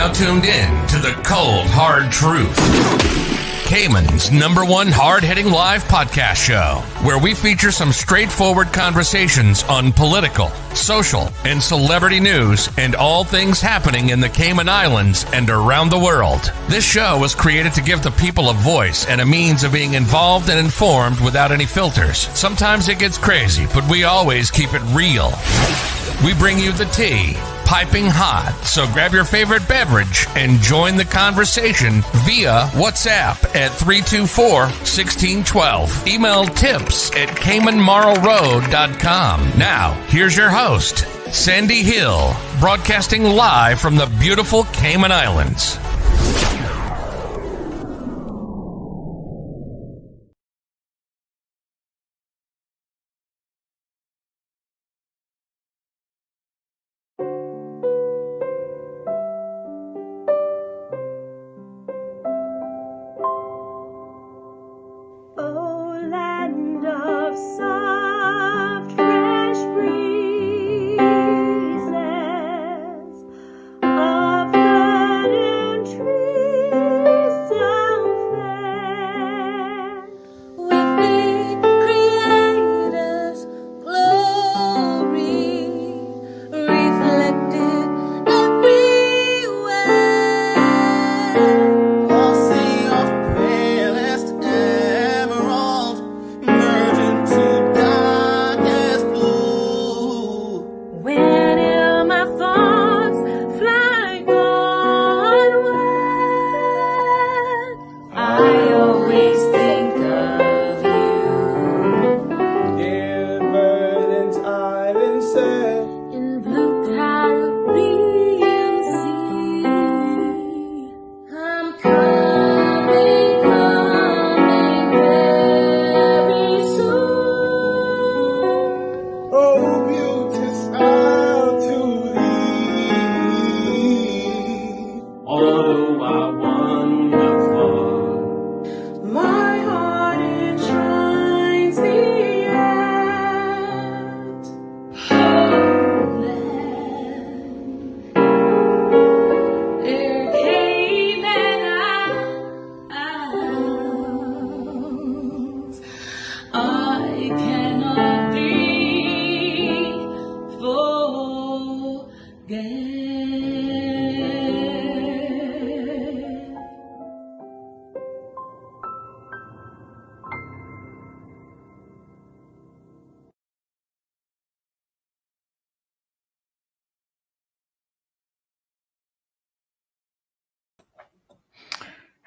now tuned in to the cold, hard truth. Cayman's #1 hard-hitting live podcast show, where we feature some straightforward conversations on political, social, and celebrity news and all things happening in the Cayman Islands and around the world. This show was created to give the people a voice and a means of being involved and informed without any filters. Sometimes it gets crazy, but we always keep it real. We bring you the tea, piping hot, so grab your favorite beverage and join the conversation via WhatsApp at 324-1612. Email tips@caymanmarlroad.com. Now, here's your host, Sandy Hill, broadcasting live from the beautiful Cayman Islands.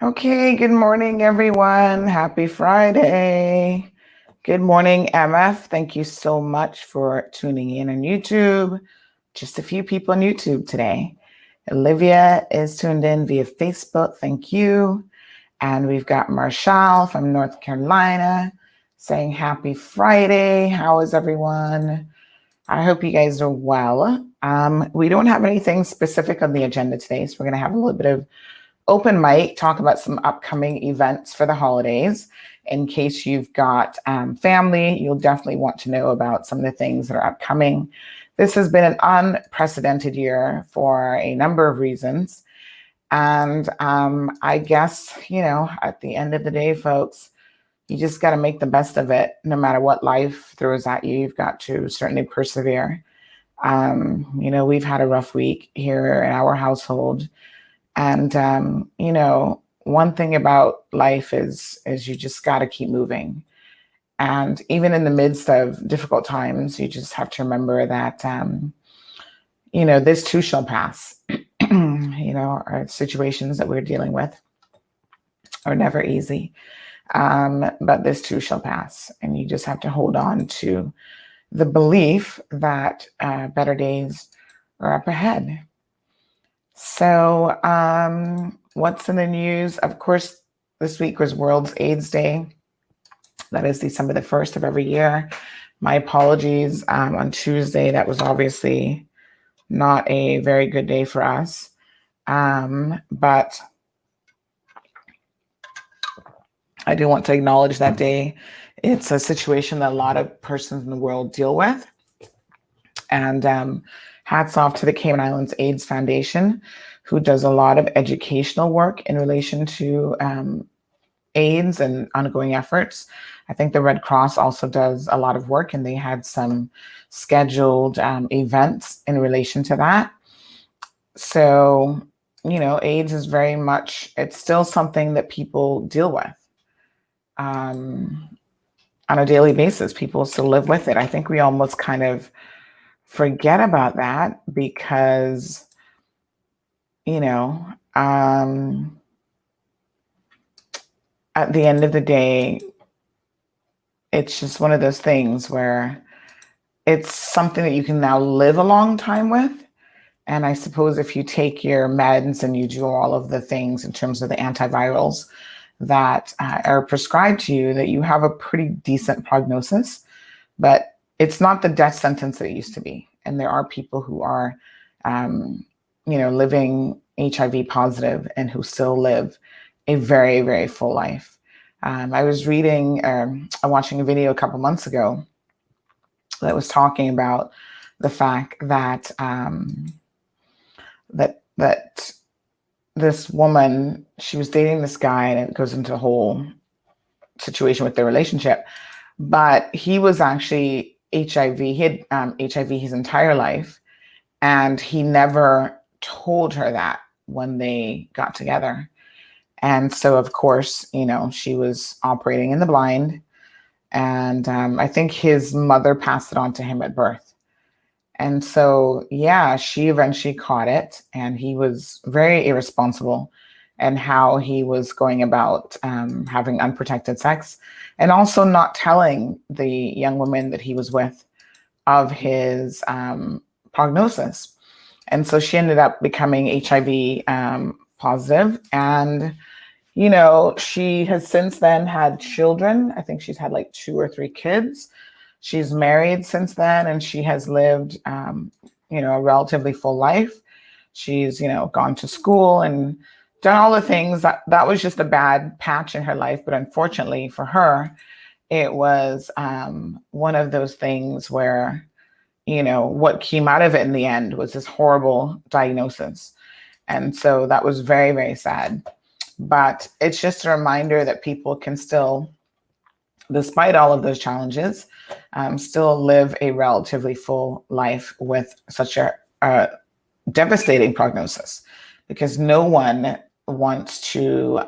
Okay, good morning, everyone. Happy Friday. Good morning, MF. Thank you so much for tuning in on YouTube. Just a few people on YouTube today. Olivia is tuned in via Facebook. Thank you. And we've got Marshall from North Carolina saying happy Friday. How is everyone? I hope you guys are well. We don't have anything specific on the agenda today, so we're going to have a little bit of open mic, talk about some upcoming events for the holidays. In case you've got family, you'll definitely want to know about some of the things that are upcoming. This has been an unprecedented year for a number of reasons. And I guess, at the end of the day, folks, you just got to make the best of it. No matter what life throws at you, you've got to certainly persevere. We've had a rough week here in our household. And, one thing about life is you just got to keep moving. And even in the midst of difficult times, you just have to remember that, this too shall pass. Our situations that we're dealing with are never easy. But this too shall pass. And you just have to hold on to the belief that better days are up ahead. So what's in the news? Of course, this week was World AIDS Day. That is December the 1st of every year. My apologies. On Tuesday, that was obviously not a very good day for us. But I do want to acknowledge that day. It's a situation that a lot of persons in the world deal with. And hats off to the Cayman Islands AIDS Foundation, who does a lot of educational work in relation to AIDS and ongoing efforts. I think the Red Cross also does a lot of work, and they had some scheduled events in relation to that. So, AIDS is very much, it's still something that people deal with on a daily basis. People still live with it. I think we almost kind of forget about that because, at the end of the day, it's just one of those things where it's something that you can now live a long time with. And I suppose if you take your meds and you do all of the things in terms of the antivirals that are prescribed to you, that you have a pretty decent prognosis. But it's not the death sentence that it used to be. And there are people who are, living HIV positive and who still live a very, very full life. I was watching a video a couple months ago that was talking about the fact that that this woman, she was dating this guy, and it goes into a whole situation with their relationship. But he was actually HIV. He had HIV his entire life, and he never told her that when they got together. And so, of course, she was operating in the blind. And I think his mother passed it on to him at birth. And so, yeah, she eventually caught it, and he was very irresponsible in how he was going about having unprotected sex, and also not telling the young woman that he was with of his prognosis. And so she ended up becoming HIV positive. And, she has since then had children. I think she's had like 2 or 3 kids. She's married since then, and she has lived, a relatively full life. She's, gone to school and done all the things. That was just a bad patch in her life. But unfortunately for her, it was one of those things where, what came out of it in the end was this horrible diagnosis. And so that was very, very sad. But it's just a reminder that people can still, despite all of those challenges, still live a relatively full life with such a devastating prognosis, because no one wants to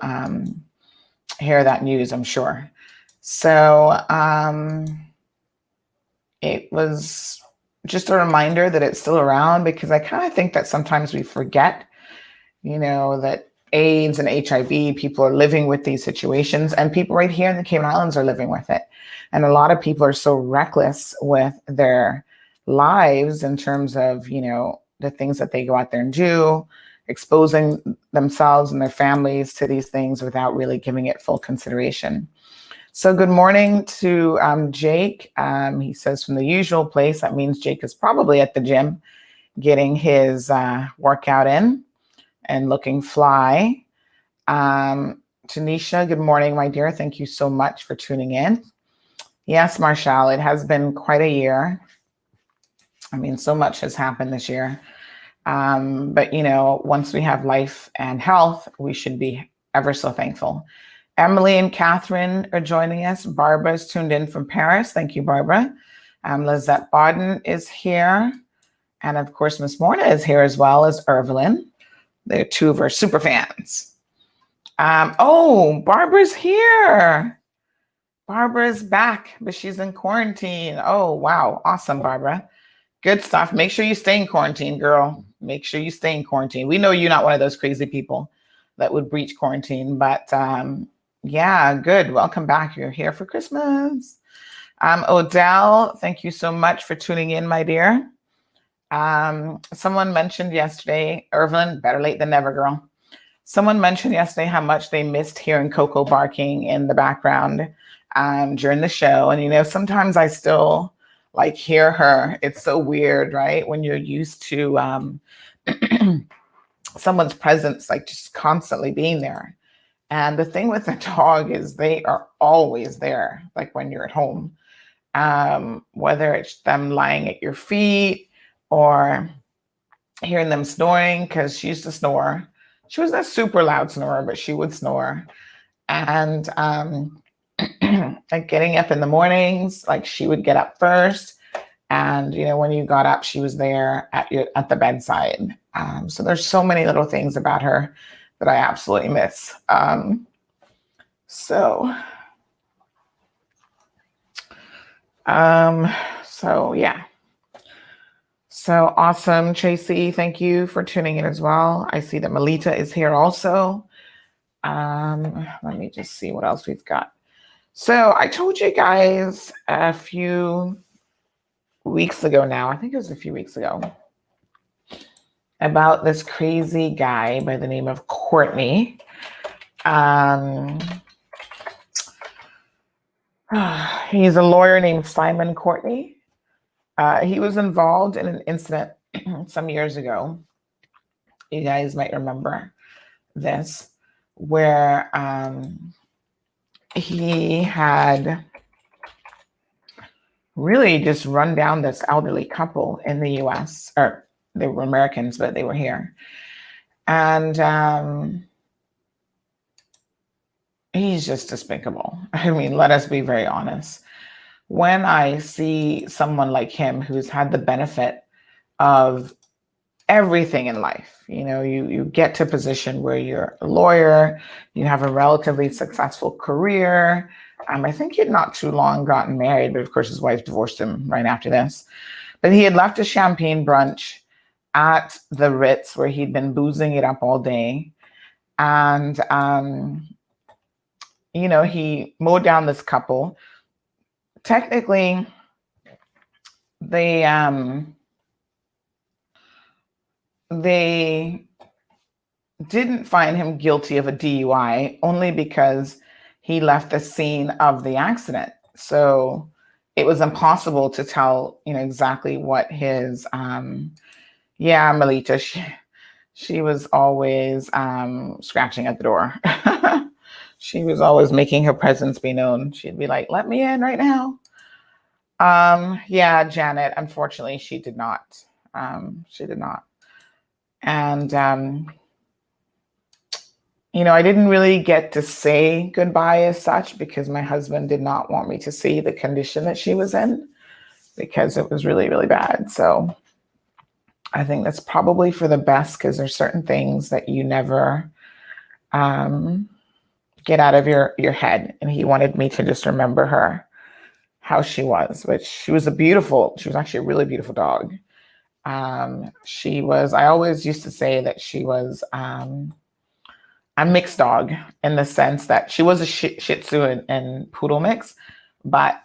hear that news, I'm sure. So it was just a reminder that it's still around, because I kind of think that sometimes we forget, that AIDS and HIV, people are living with these situations, and people right here in the Cayman Islands are living with it. And a lot of people are so reckless with their lives in terms of, the things that they go out there and do, exposing themselves and their families to these things without really giving it full consideration. So good morning to Jake. He says from the usual place. That means Jake is probably at the gym getting his workout in and looking fly. Tanisha, good morning, my dear. Thank you so much for tuning in. Yes, Marshall, it has been quite a year. I mean, so much has happened this year. But, once we have life and health, we should be ever so thankful. Emily and Catherine are joining us. Barbara's tuned in from Paris. Thank you, Barbara. Lizette Bodden is here. And of course, Miss Morna is here, as well as Evelyn. They're 2 of our super fans. Barbara's here. Barbara's back, but she's in quarantine. Oh, wow. Awesome, Barbara. Good stuff. Make sure you stay in quarantine, girl. Make sure you stay in quarantine. We know you're not one of those crazy people that would breach quarantine, but yeah, good. Welcome back. You're here for Christmas. Odell, thank you so much for tuning in, my dear. Someone mentioned yesterday, Irvin, better late than never, girl. Someone mentioned yesterday how much they missed hearing Coco barking in the background during the show. And, sometimes I still hear her. It's so weird, right? When you're used to someone's presence, just constantly being there. And the thing with the dog is they are always there, when you're at home, whether it's them lying at your feet or hearing them snoring, because she used to snore. She wasn't a super loud snorer, but she would snore. And like getting up in the mornings, like she would get up first. And when you got up, she was there at the bedside. So there's so many little things about her that I absolutely miss. So yeah. So awesome, Tracy. Thank you for tuning in as well. I see that Melita is here also. Let me just see what else we've got. So I told you guys a few weeks ago now, I think it was a few weeks ago, about this crazy guy by the name of Courtney. He's a lawyer named Simon Courtney. He was involved in an incident some years ago. You guys might remember this, where he had really just run down this elderly couple in the US, or they were Americans, but they were here. And he's just despicable. I mean, let us be very honest. When I see someone like him who's had the benefit of everything in life, you get to a position where you're a lawyer, you have a relatively successful career. I think he'd not too long gotten married, but of course his wife divorced him right after this. But he had left a champagne brunch at the Ritz where he'd been boozing it up all day. And, he mowed down this couple. Technically, they didn't find him guilty of a DUI only because he left the scene of the accident. So it was impossible to tell, exactly what his, Melita, she was always scratching at the door. She was always making her presence be known. She'd be like, let me in right now. Janet, unfortunately, she did not. And, I didn't really get to say goodbye as such because my husband did not want me to see the condition that she was in because it was really, really bad. So I think that's probably for the best because there's certain things that you never get out of your head. And he wanted me to just remember her, how she was, which she was actually a really beautiful dog. I always used to say that she was a mixed dog in the sense that she was a Shih Tzu and Poodle mix. But,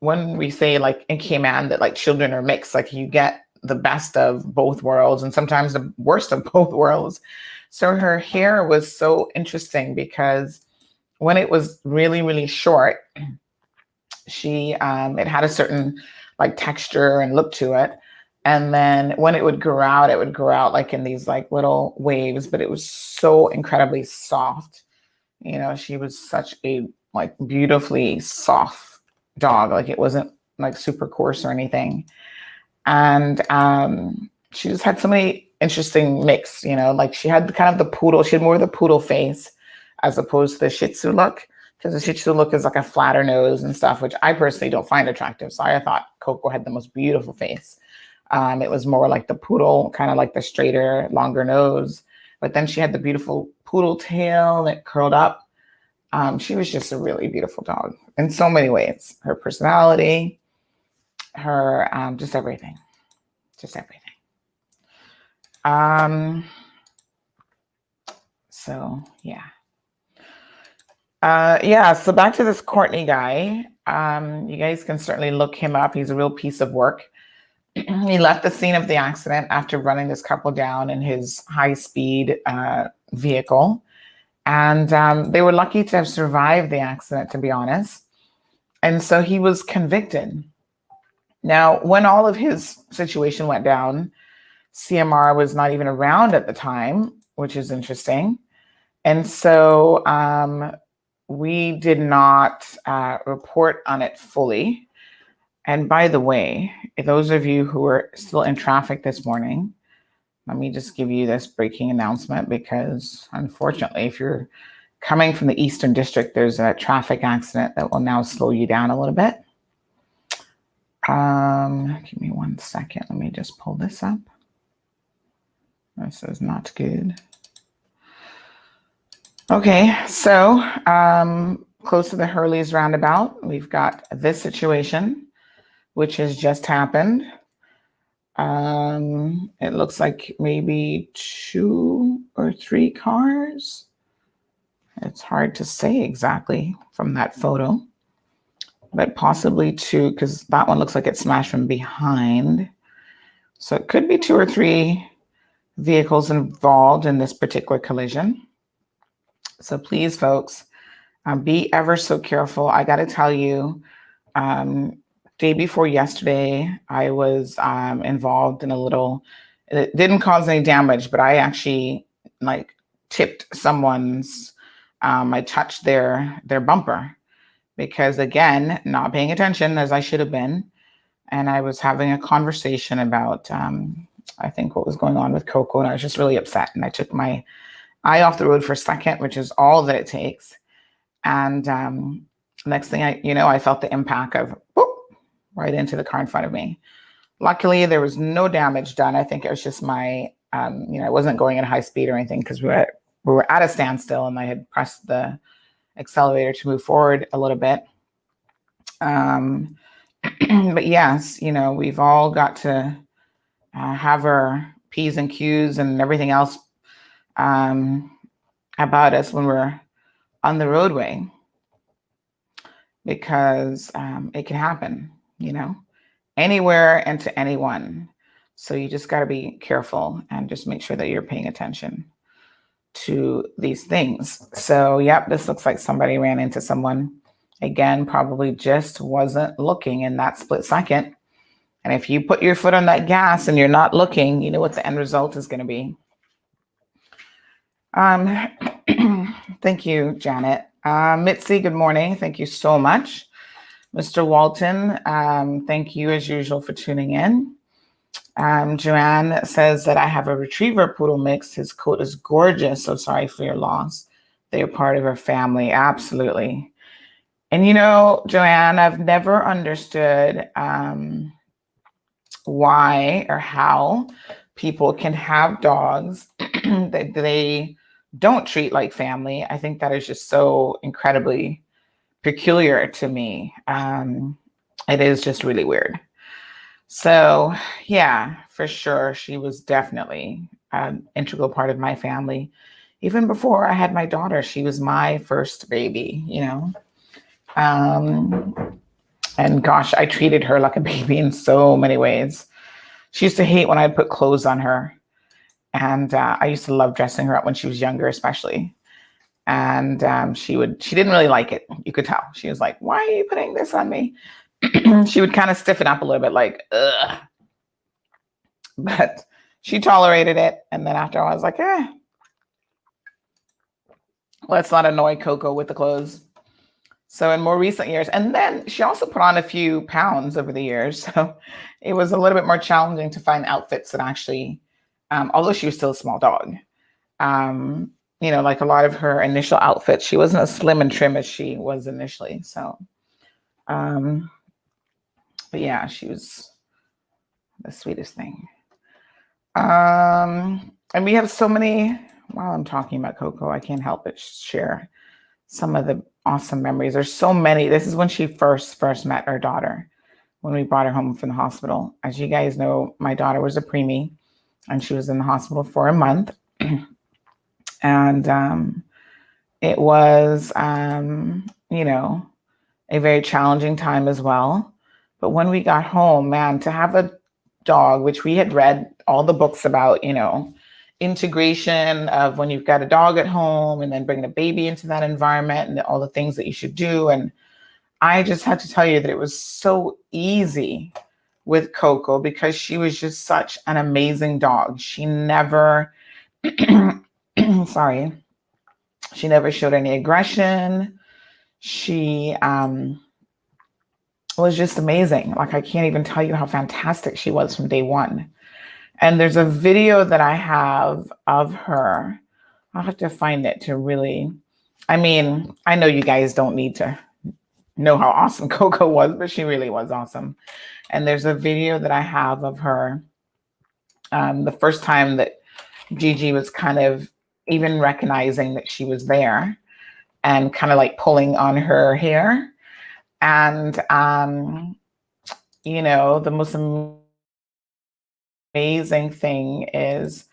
when we say like in Cayman that like children are mixed, like you get the best of both worlds and sometimes the worst of both worlds. So her hair was so interesting because when it was really, really short, it had a certain like texture and look to it. And then when it would grow out like in these like little waves, but it was so incredibly soft. She was such a like beautifully soft dog. Like it wasn't like super coarse or anything. And she just had so many interesting mix, like she had kind of the poodle, she had more of the poodle face as opposed to the Shih Tzu look. Because the Shih Tzu look is like a flatter nose and stuff, which I personally don't find attractive. So I thought Coco had the most beautiful face. It was more like the poodle, kind of like the straighter, longer nose. But then she had the beautiful poodle tail that curled up. She was just a really beautiful dog in so many ways. Her personality, her, just everything. Just everything. So, yeah. So back to this Courtney guy. You guys can certainly look him up. He's a real piece of work. He left the scene of the accident after running this couple down in his high-speed vehicle. And they were lucky to have survived the accident, to be honest. And so he was convicted. Now, when all of his situation went down, CMR was not even around at the time, which is interesting. And so we did not report on it fully. And by the way, those of you who are still in traffic this morning, let me just give you this breaking announcement because unfortunately, if you're coming from the Eastern District, there's a traffic accident that will now slow you down a little bit. Give me 1 second. Let me just pull this up. This is not good. Okay, so close to the Hurley's roundabout, we've got this situation, which has just happened. It looks like maybe 2 or 3 cars. It's hard to say exactly from that photo, but possibly 2, because that one looks like it's smashed from behind. So it could be 2 or 3 vehicles involved in this particular collision. So please, folks, be ever so careful. I got to tell you, day before yesterday, I was involved in a little, it didn't cause any damage, but I actually tipped someone's, I touched their bumper because, again, not paying attention as I should have been. And I was having a conversation about, I think, what was going on with Coco, and I was just really upset. And I took my eye off the road for a second, which is all that it takes. And next thing I felt the impact of whoop, right into the car in front of me. Luckily, there was no damage done. I think it was just my, I wasn't going at high speed or anything because we were at a standstill and I had pressed the accelerator to move forward a little bit. But yes, we've all got to have our P's and Q's and everything else about us when we're on the roadway, because it can happen, anywhere and to anyone. So you just got to be careful and just make sure that you're paying attention to these things. So, yep, this looks like somebody ran into someone. Again, probably just wasn't looking in that split second. And if you put your foot on that gas and you're not looking, you know what the end result is going to be. Thank you, Janet. Mitzi, good morning. Thank you so much. Mr. Walton, thank you as usual for tuning in. Joanne says that I have a retriever poodle mix. His coat is gorgeous. So sorry for your loss. They are part of our family. Absolutely. And Joanne, I've never understood why or how people can have dogs that they don't treat like family. I think that is just so incredibly peculiar to me. It is just really weird. So yeah, for sure, she was definitely an integral part of my family. Even before I had my daughter, she was my first baby, and gosh, I treated her like a baby in so many ways. She used to hate when I'd put clothes on her. And I used to love dressing her up when she was younger, especially. And she didn't really like it. You could tell. She was like, why are you putting this on me? She would kind of stiffen up a little bit like, ugh. But she tolerated it. And then after I was like, let's not annoy Coco with the clothes. So in more recent years, and then she also put on a few pounds over the years. So it was a little bit more challenging to find outfits that actually, although she was still a small dog, like a lot of her initial outfits, she wasn't as slim and trim as she was initially. So, but yeah, she was the sweetest thing. And we have so many, while I'm talking about Coco, I can't help but share some of the awesome memories. There's so many. This is when she first met our daughter, when we brought her home from the hospital. As you guys know, my daughter was a preemie and she was in the hospital for a month. And it was, a very challenging time as well. But when we got home, man, to have a dog, which we had read all the books about, integration of when you've got a dog at home and then bringing a baby into that environment and all the things that you should do. And I just had to tell you that it was so easy with Coco because she was just such an amazing dog. She never, she never showed any aggression. She was just amazing. Like, I can't even tell you how fantastic she was from day one. And there's a video that I have of her. I'll have to find it to really, I mean, I know you guys don't need to know how awesome Coco was, but she really was awesome. And there's a video that I have of her the first time that Gigi was kind of even recognizing that she was there and kind of like pulling on her hair. And, the most amazing thing is,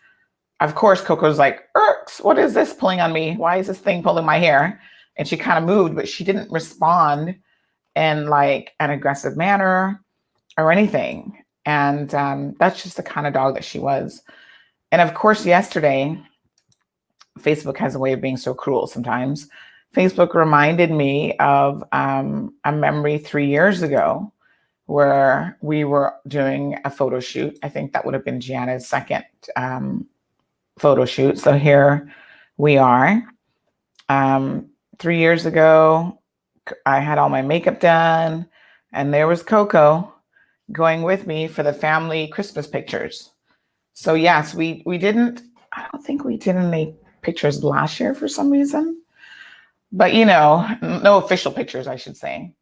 of course, Coco's like, Irks, what is this pulling on me? Why is this thing pulling my hair? And she kind of moved, but she didn't respond in like an aggressive manner or anything. And that's just the kind of dog that she was. And of course, yesterday, Facebook has a way of being so cruel sometimes. Facebook reminded me of a memory 3 years ago where we were doing a photo shoot. I think that would have been Gianna's second photo shoot. So here we are. 3 years ago, I had all my makeup done, and there was Coco going with me for the family Christmas pictures. So yes, I don't think we did any pictures last year for some reason, but no official pictures, I should say.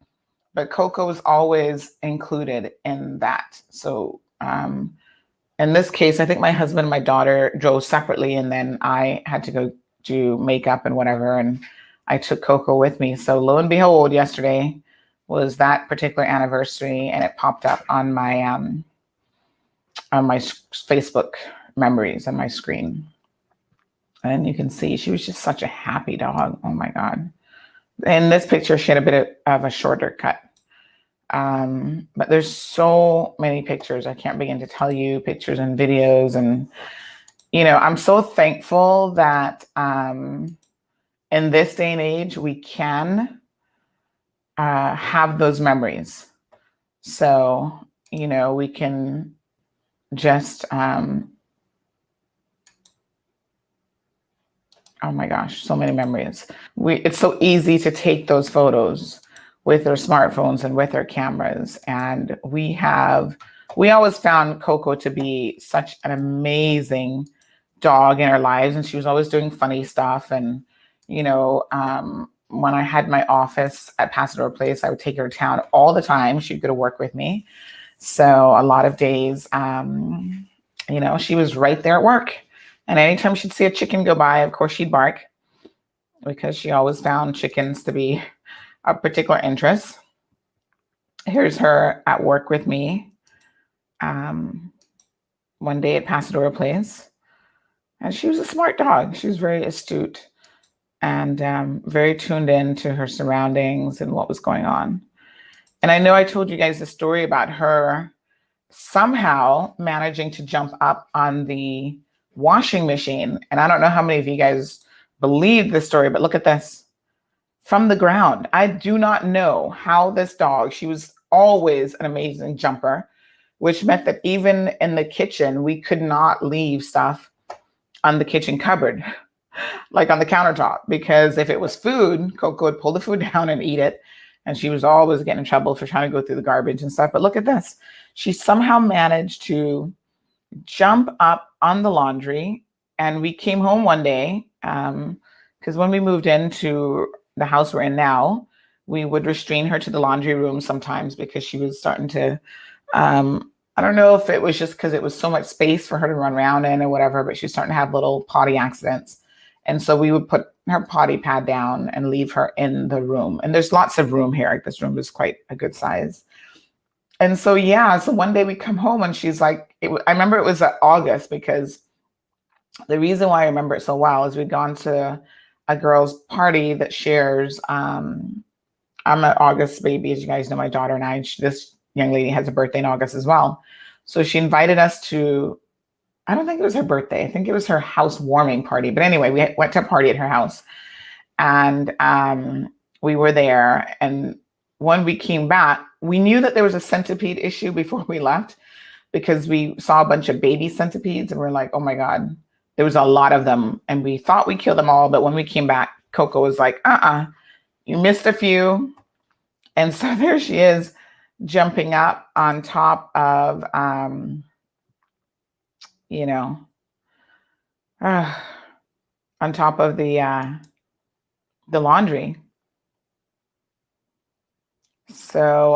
But Coco was always included in that. So in this case, I think my husband and my daughter drove separately, and then I had to go do makeup and whatever, and I took Coco with me. So lo and behold, yesterday was that particular anniversary, and it popped up on my Facebook memories on my screen. And you can see she was just such a happy dog. Oh my God. In this picture, she had a bit of a shorter cut. But there's so many pictures. I can't begin to tell you, pictures and videos. And, I'm so thankful that in this day and age, we can have those memories. So, we can just, oh my gosh, so many memories. It's so easy to take those photos with our smartphones and with our cameras. And we always found Coco to be such an amazing dog in our lives. And she was always doing funny stuff. And, when I had my office at Pasadena Place, I would take her to town all the time. She'd go to work with me. So a lot of days, she was right there at work. And anytime she'd see a chicken go by, of course, she'd bark because she always found chickens to be of particular interest. Here's her at work with me one day at Pasadena Place. And she was a smart dog. She was very astute and very tuned in to her surroundings and what was going on. And I know I told you guys the story about her somehow managing to jump up on the washing machine. And I don't know how many of you guys believe this story, but look at this. From the ground. I do not know how this dog, she was always an amazing jumper, which meant that even in the kitchen, we could not leave stuff on the kitchen cupboard, like on the countertop, because if it was food, Coco would pull the food down and eat it. And she was always getting in trouble for trying to go through the garbage and stuff. But look at this. She somehow managed to jump up on the laundry. And we came home one day, because when we moved into the house we're in now, we would restrain her to the laundry room sometimes because she was starting to, I don't know if it was just because it was so much space for her to run around in or whatever, but she was starting to have little potty accidents. And so we would put her potty pad down and leave her in the room. And there's lots of room here. This room is quite a good size. And so, so one day we come home and she's like, I remember it was August, because the reason why I remember it so well is we'd gone to a girl's party that shares, I'm an August baby, as you guys know, my daughter and I, this young lady has a birthday in August as well. So she invited us to, I don't think it was her birthday. I think it was her housewarming party. But anyway, we went to a party at her house, and we were there. And when we came back, we knew that there was a centipede issue before we left, because we saw a bunch of baby centipedes and we're like, oh my God, there was a lot of them. And we thought we killed them all. But when we came back, Coco was like, you missed a few. And so there she is, jumping up on top of you know, uh, on top of the laundry. So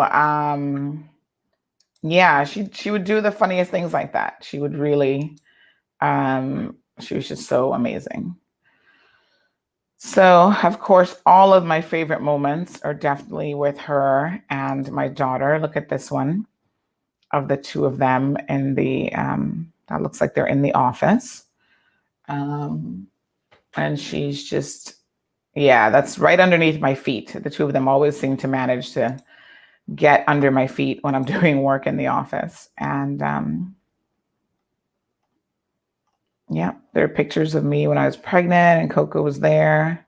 yeah, she would do the funniest things like that. She would really she was just so amazing. So, of course, all of my favorite moments are definitely with her and my daughter. Look at this one of the two of them in the, that looks like they're in the office. And she's just, yeah, that's right underneath my feet. The two of them always seem to manage to get under my feet when I'm doing work in the office. And yeah, there are pictures of me when I was pregnant and Coco was there.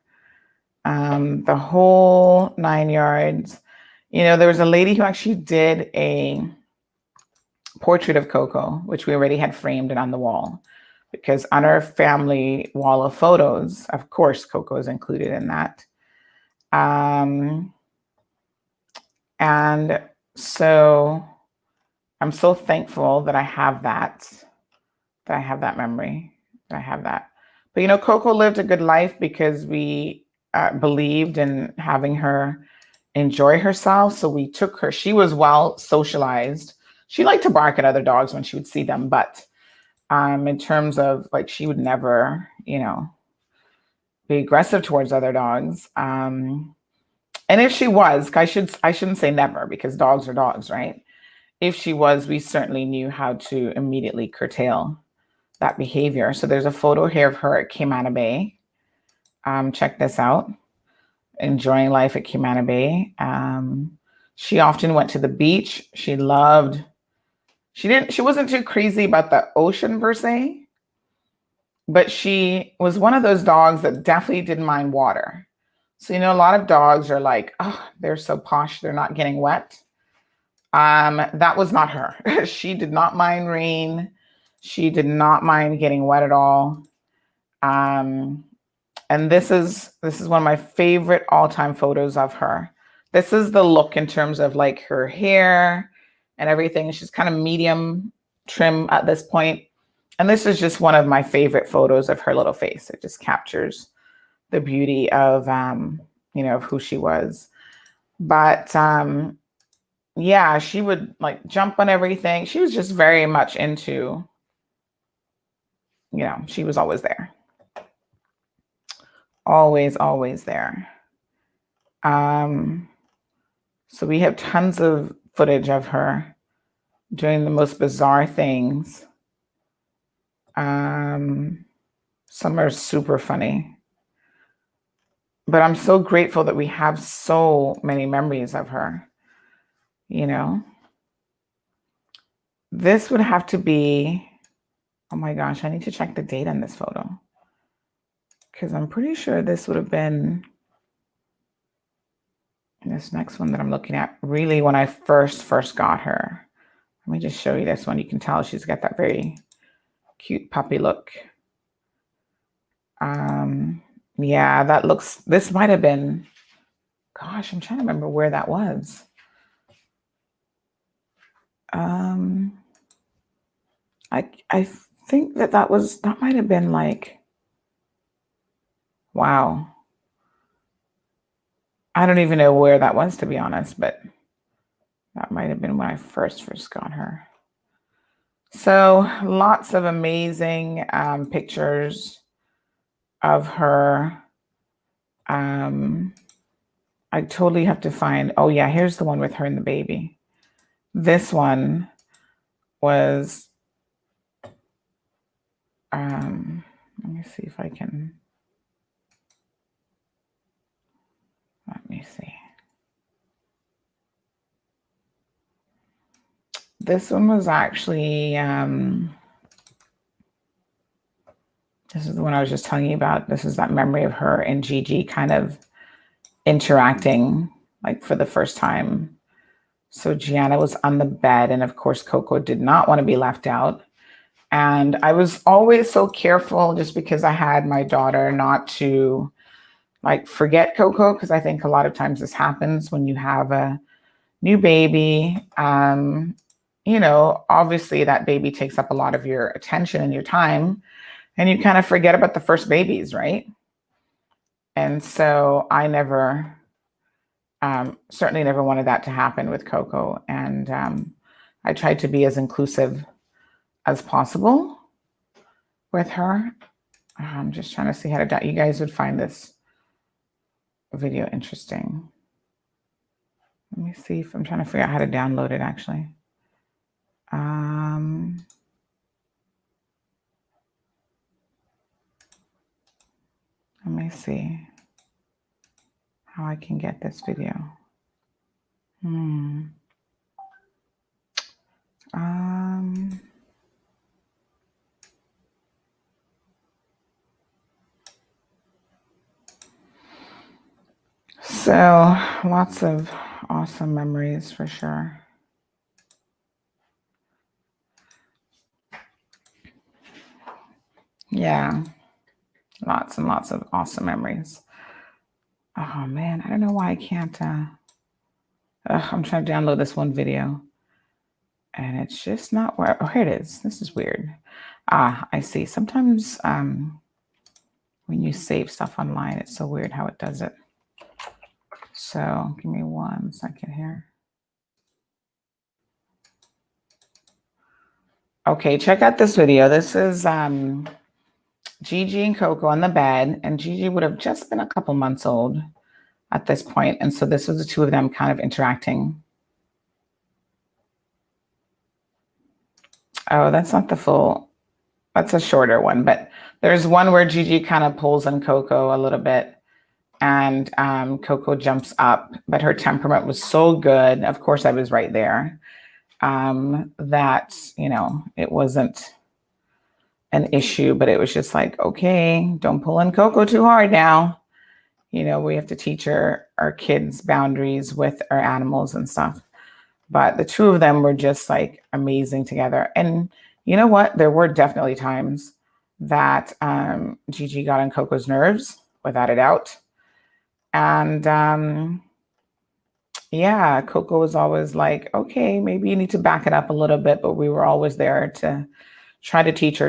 The whole 9 yards. You know, there was a lady who actually did a portrait of Coco, which we already had framed and on the wall, because on our family wall of photos, of course, Coco is included in that. And so I'm so thankful that I have that memory, that I have that. But, you know, Coco lived a good life because we believed in having her enjoy herself. So we took her, she was well socialized. She liked to bark at other dogs when she would see them, but in terms of like, she would never, you know, be aggressive towards other dogs. And if she was, I shouldn't say never, because dogs are dogs, right? If she was, we certainly knew how to immediately curtail that behavior. So there's a photo here of her at Cayman Bay. Check this out. Enjoying life at Cayman Bay. She often went to the beach. She wasn't too crazy about the ocean per se, but she was one of those dogs that definitely didn't mind water. So, you know, a lot of dogs are like, oh, they're so posh, they're not getting wet. That was not her. She did not mind rain. She did not mind getting wet at all. And this is one of my favorite all-time photos of her. This is the look in terms of like her hair and everything. She's kind of medium trim at this point. And this is just one of my favorite photos of her little face. It just captures the beauty of, you know, of who she was. But yeah, she would like jump on everything. She was just very much into, you know, she was always there. Always, always there. So we have tons of footage of her doing the most bizarre things. Some are super funny. But I'm so grateful that we have so many memories of her, you know. This would have to be, oh my gosh, I need to check the date on this photo, because I'm pretty sure this would have been this next one that I'm looking at, really when I first got her. Let me just show you this one. You can tell she's got that very cute puppy look. Yeah, this might have been, gosh, I'm trying to remember where that was. I think that might have been like, wow. I don't even know where that was, to be honest, but that might have been when I first got her. So lots of amazing pictures of her. I totally have to find, oh yeah, here's the one with her and the baby. This one was, let me see if I can, let me see. This one was actually, this is the one I was just telling you about. This is that memory of her and Gigi kind of interacting like for the first time. So Gianna was on the bed, and of course Coco did not want to be left out. And I was always so careful, just because I had my daughter, not to like forget Coco, because I think a lot of times this happens when you have a new baby. obviously that baby takes up a lot of your attention and your time, and you kind of forget about the first babies, right? And so I never, certainly never wanted that to happen with Coco. And I tried to be as inclusive as possible with her. I'm just trying to see how to, you guys would find this video interesting. Let me see if I'm trying to figure out how to download it actually. Let me see how I can get this video. So lots of awesome memories for sure. Yeah, lots and lots of awesome memories. Oh man, I don't know why I can't, I'm trying to download this one video and it's just not where, oh, here it is. This is weird. I see. Sometimes when you save stuff online, it's so weird how it does it. So give me 1 second here. Okay, check out this video. This is Gigi and Coco on the bed, and Gigi would have just been a couple months old at this point. And so this was the two of them kind of interacting. Oh, that's not the full, that's a shorter one, but there's one where Gigi kind of pulls on Coco a little bit, and Coco jumps up, but her temperament was so good. Of course, I was right there. That, it wasn't an issue, but it was just like, okay, don't pull on Coco too hard now. We have to teach our kids boundaries with our animals and stuff. But the two of them were just like amazing together. And you know what? There were definitely times that Gigi got on Coco's nerves, without a doubt. And yeah, Coco was always like, okay, maybe you need to back it up a little bit, but we were always there to try to teach try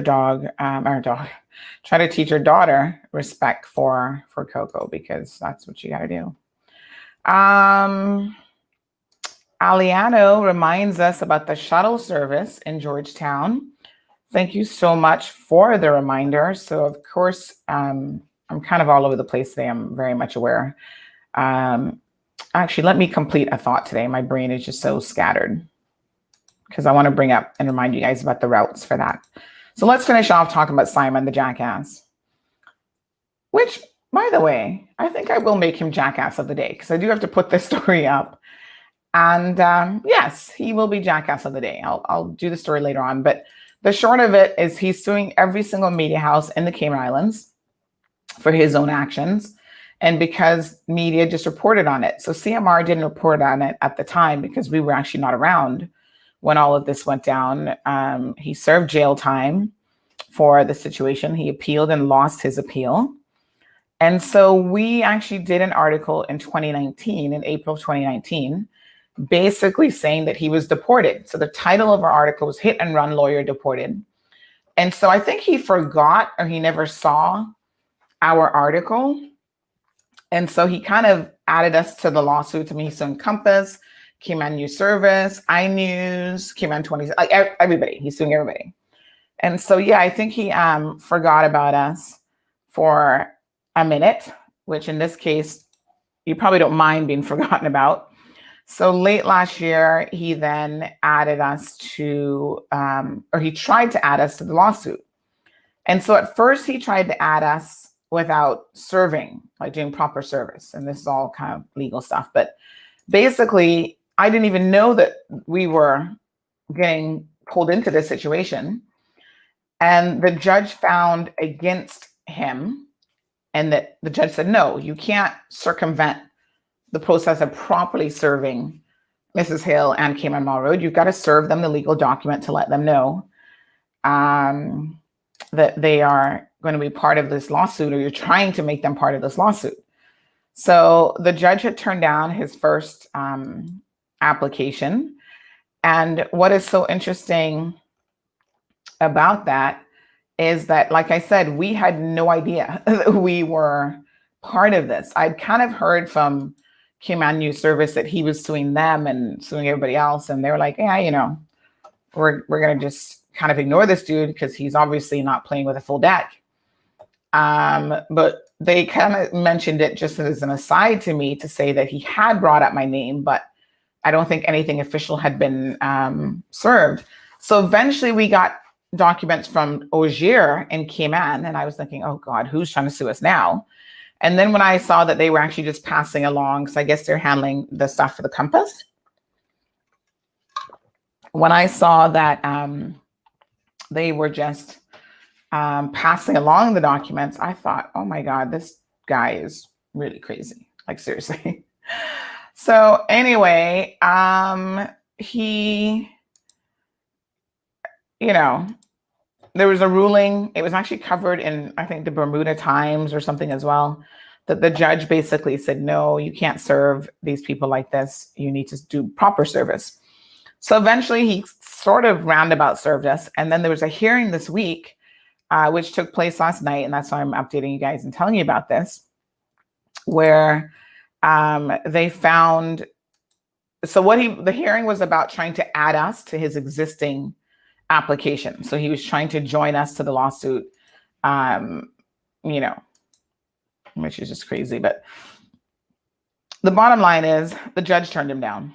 to teach her daughter respect for Coco, because that's what you got to do. Aliano reminds us about the shuttle service in Georgetown. Thank you so much for the reminder. So of course, I'm kind of all over the place today. I'm very much aware. Actually, let me complete a thought today. My brain is just so scattered because I want to bring up and remind you guys about the routes for that. So let's finish off talking about Simon the Jackass, which, by the way, I think I will make him Jackass of the Day, because I do have to put this story up. And yes, he will be Jackass of the Day. I'll do the story later on. But the short of it is he's suing every single media house in the Cayman Islands for his own actions, and because media just reported on it. So CMR didn't report on it at the time because we were actually not around when all of this went down. He served jail time for the situation. He appealed and lost his appeal. And so we actually did an article in 2019, in April of 2019, basically saying that he was deported. So the title of our article was Hit and Run Lawyer Deported. And so I think he forgot, or he never saw our article. And so he kind of added us to the lawsuit. To me, so Encompass, Cayman News Service, iNews, Cayman 20, like everybody. He's suing everybody. And so, yeah, I think he forgot about us for a minute, which in this case, you probably don't mind being forgotten about. So late last year, he then added us to, or he tried to add us to the lawsuit. And so at first he tried to add us without serving, like doing proper service. And this is all kind of legal stuff. But basically, I didn't even know that we were getting pulled into this situation. And the judge found against him, and that the judge said, no, you can't circumvent the process of properly serving Mrs. Hill and Cayman Mall Road. You've got to serve them the legal document to let them know that they are going to be part of this lawsuit, or you're trying to make them part of this lawsuit. So the judge had turned down his first application, And what is so interesting about that is that, like I said, we had no idea that we were part of this. I'd kind of heard from Cayman News Service that he was suing them and suing everybody else. And they were like, yeah, we're going to just kind of ignore this dude because he's obviously not playing with a full deck. But they kind of mentioned it just as an aside to me to say that he had brought up my name, but I don't think anything official had been served. So eventually we got documents from Augier in Cayman, and I was thinking, oh God, who's trying to sue us now? And then when I saw that they were actually just passing along, so I guess they're handling the stuff for the Compass. When I saw that they were just passing along the documents, I thought, oh my God, this guy is really crazy. Like, seriously. So anyway, he, there was a ruling. It was actually covered in, I think, the Bermuda Times or something as well, that the judge basically said, no, you can't serve these people like this. You need to do proper service. So eventually he sort of roundabout served us. And then there was a hearing this week, which took place last night. And that's why I'm updating you guys and telling you about this, where they found, the hearing was about trying to add us to his existing application. So he was trying to join us to the lawsuit, which is just crazy. But the bottom line is the judge turned him down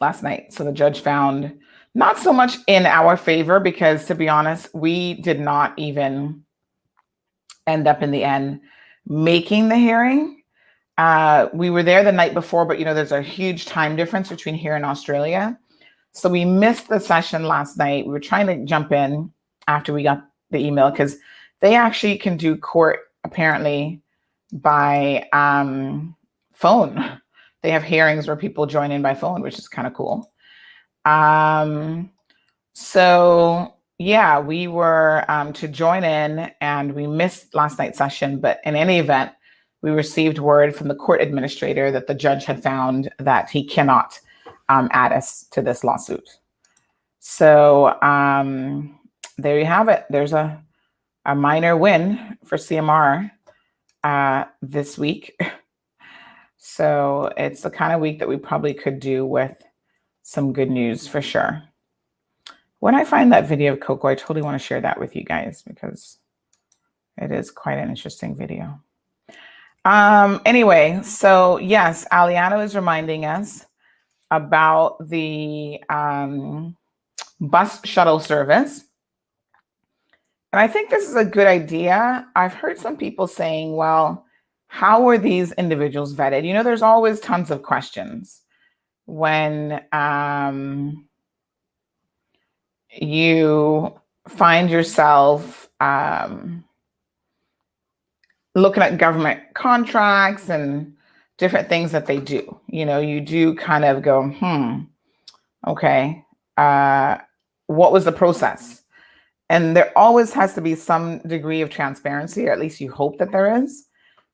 last night. So the judge found not so much in our favor, because to be honest, we did not even end up in the end making the hearing. We were there the night before, but there's a huge time difference between here and Australia. So we missed the session last night. We were trying to jump in after we got the email, because they actually can do court apparently by phone. They have hearings where people join in by phone, which is kind of cool. So yeah, we were to join in, and we missed last night's session. But in any event, we received word from the court administrator that the judge had found that he cannot add us to this lawsuit. So there you have it. There's a minor win for CMR this week. So it's the kind of week that we probably could do with some good news for sure. When I find that video of Coco, I totally want to share that with you guys, because it is quite an interesting video. Anyway, so yes, Aliano is reminding us about the bus shuttle service. And I think this is a good idea. I've heard some people saying, well, how were these individuals vetted? There's always tons of questions when you find yourself looking at government contracts and different things that they do. You do kind of go, okay, what was the process? And there always has to be some degree of transparency, or at least you hope that there is,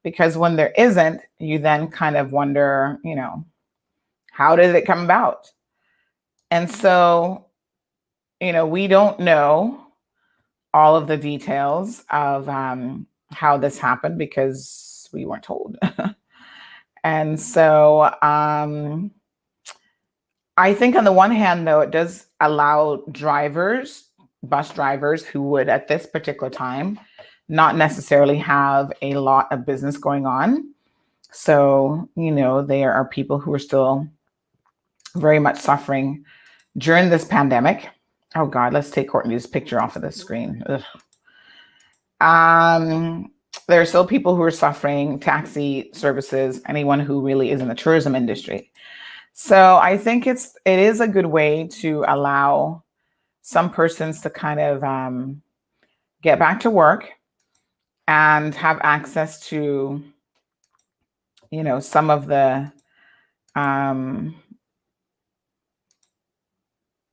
because when there isn't, you then kind of wonder, how did it come about? And so, we don't know all of the details of how this happened, because we weren't told. And so I think on the one hand, though, it does allow bus drivers who would at this particular time not necessarily have a lot of business going on. So, there are people who are still very much suffering during this pandemic. Oh God, let's take Courtney's picture off of the screen. There are still people who are suffering, taxi services, anyone who really is in the tourism industry. So I think it is a good way to allow some persons to kind of get back to work and have access to, some of the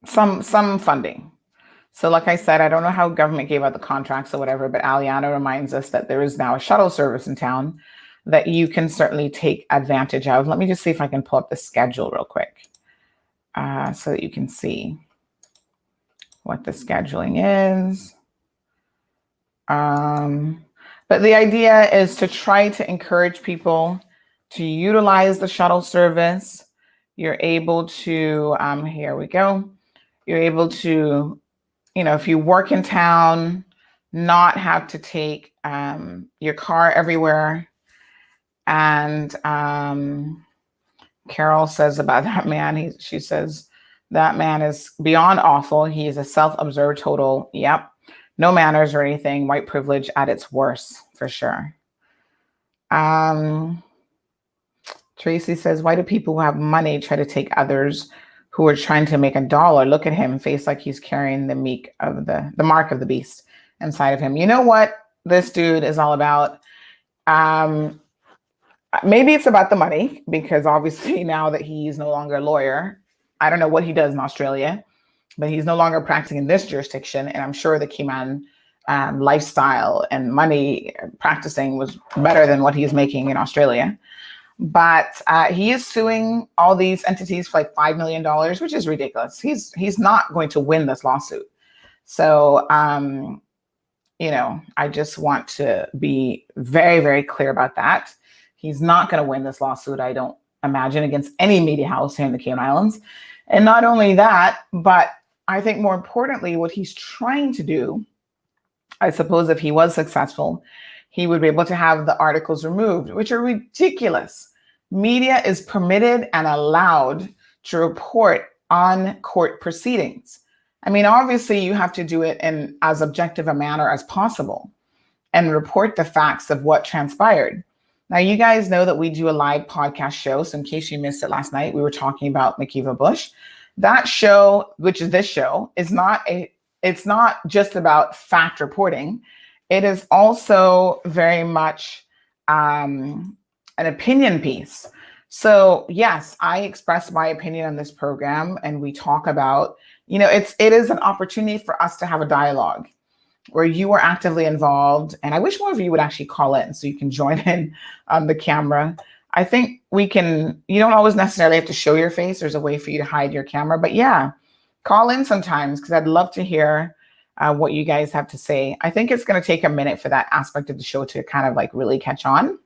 some funding. So like I said, I don't know how government gave out the contracts or whatever, but Aliana reminds us that there is now a shuttle service in town that you can certainly take advantage of. Let me just see if I can pull up the schedule real quick. so that you can see what the scheduling is. But the idea is to try to encourage people to utilize the shuttle service. You're able to, here we go. You're able to, if you work in town, not have to take your car everywhere. And Carol says about that man, she says, that man is beyond awful. He is a self-absorbed total. Yep. No manners or anything. White privilege at its worst, for sure. Tracy says, why do people who have money try to take others who are trying to make $1? Look at him, face like he's carrying the mark of the beast inside of him. You know what this dude is all about? Maybe it's about the money, because obviously now that he's no longer a lawyer, I don't know what he does in Australia, but he's no longer practicing in this jurisdiction. And I'm sure the Cayman lifestyle and money practicing was better than what he's making in Australia. But he is suing all these entities for like $5 million, which is ridiculous. He's not going to win this lawsuit. So, I just want to be very, very clear about that. He's not going to win this lawsuit, I don't imagine, against any media house here in the Cayman Islands. And not only that, but I think more importantly, what he's trying to do, I suppose if he was successful, he would be able to have the articles removed, which are ridiculous. Media is permitted and allowed to report on court proceedings. I mean, obviously you have to do it in as objective a manner as possible and report the facts of what transpired. Now, you guys know that we do a live podcast show. So in case you missed it last night, we were talking about McKeeva Bush. That show, which is this show, it's not just about fact reporting. It is also very much an opinion piece. So yes, I express my opinion on this program, and we talk about, it is an opportunity for us to have a dialogue where you are actively involved. And I wish more of you would actually call in so you can join in on the camera. I think you don't always necessarily have to show your face. There's a way for you to hide your camera, but yeah, call in sometimes, because I'd love to hear what you guys have to say. I think it's going to take a minute for that aspect of the show to kind of like really catch on.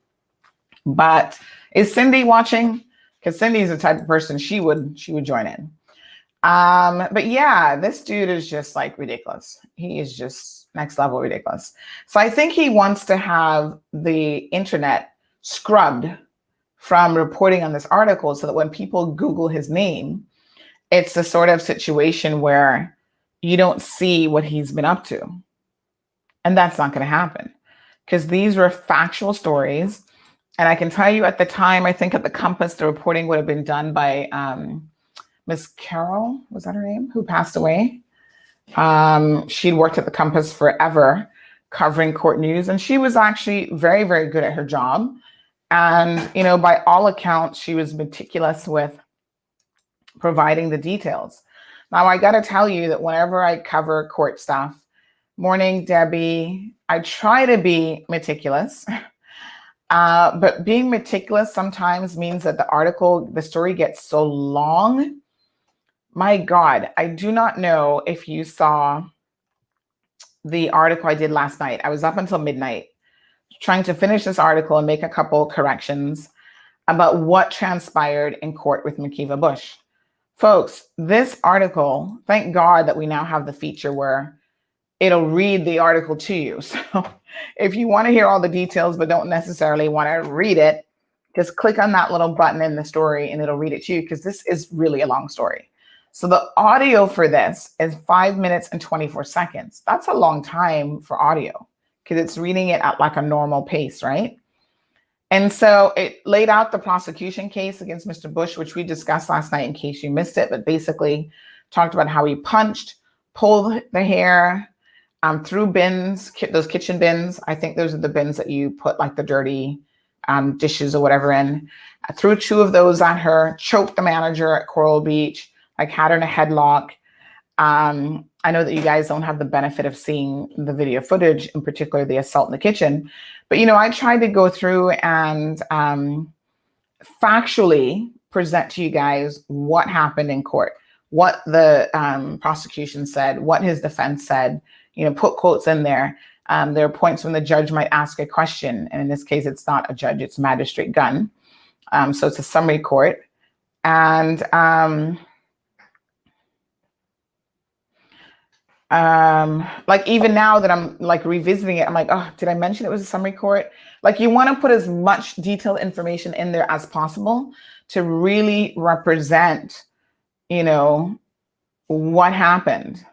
But is Cindy watching? Because Cindy's the type of person she would join in. But yeah, this dude is just like ridiculous. He is just next level ridiculous. So I think he wants to have the internet scrubbed from reporting on this article so that when people Google his name, it's the sort of situation where you don't see what he's been up to. And that's not going to happen, because these were factual stories. And I can tell you at the time, I think at the Compass, the reporting would have been done by Miss Carol, was that her name, who passed away? She'd worked at the Compass forever covering court news, and she was actually very, very good at her job. And, by all accounts, she was meticulous with providing the details. Now, I got to tell you that whenever I cover court stuff, morning, Debbie, I try to be meticulous. But being meticulous sometimes means that the story gets so long. My God, I do not know if you saw the article I did last night. I was up until midnight trying to finish this article and make a couple corrections about what transpired in court with McKeeva Bush. Folks, this article, thank God that we now have the feature where it'll read the article to you. So if you want to hear all the details but don't necessarily want to read it, just click on that little button in the story and it'll read it to you, because this is really a long story. So the audio for this is 5 minutes and 24 seconds. That's a long time for audio, because it's reading it at like a normal pace, right? And so it laid out the prosecution case against Mr. Bush, which we discussed last night in case you missed it, but basically talked about how he punched, pulled the hair, threw bins, those kitchen bins. I think those are the bins that you put like the dirty dishes or whatever in. I threw 2 of those at her, choked the manager at Coral Beach, like had her in a headlock. I know that you guys don't have the benefit of seeing the video footage, in particular the assault in the kitchen, but I tried to go through and factually present to you guys what happened in court, what the prosecution said, what his defense said, put quotes in there. There are points when the judge might ask a question. And in this case, it's not a judge, it's Magistrate Gunn. So it's a summary court. And like even now that I'm like revisiting it, I'm like, oh, did I mention it was a summary court? Like you want to put as much detailed information in there as possible to really represent, what happened.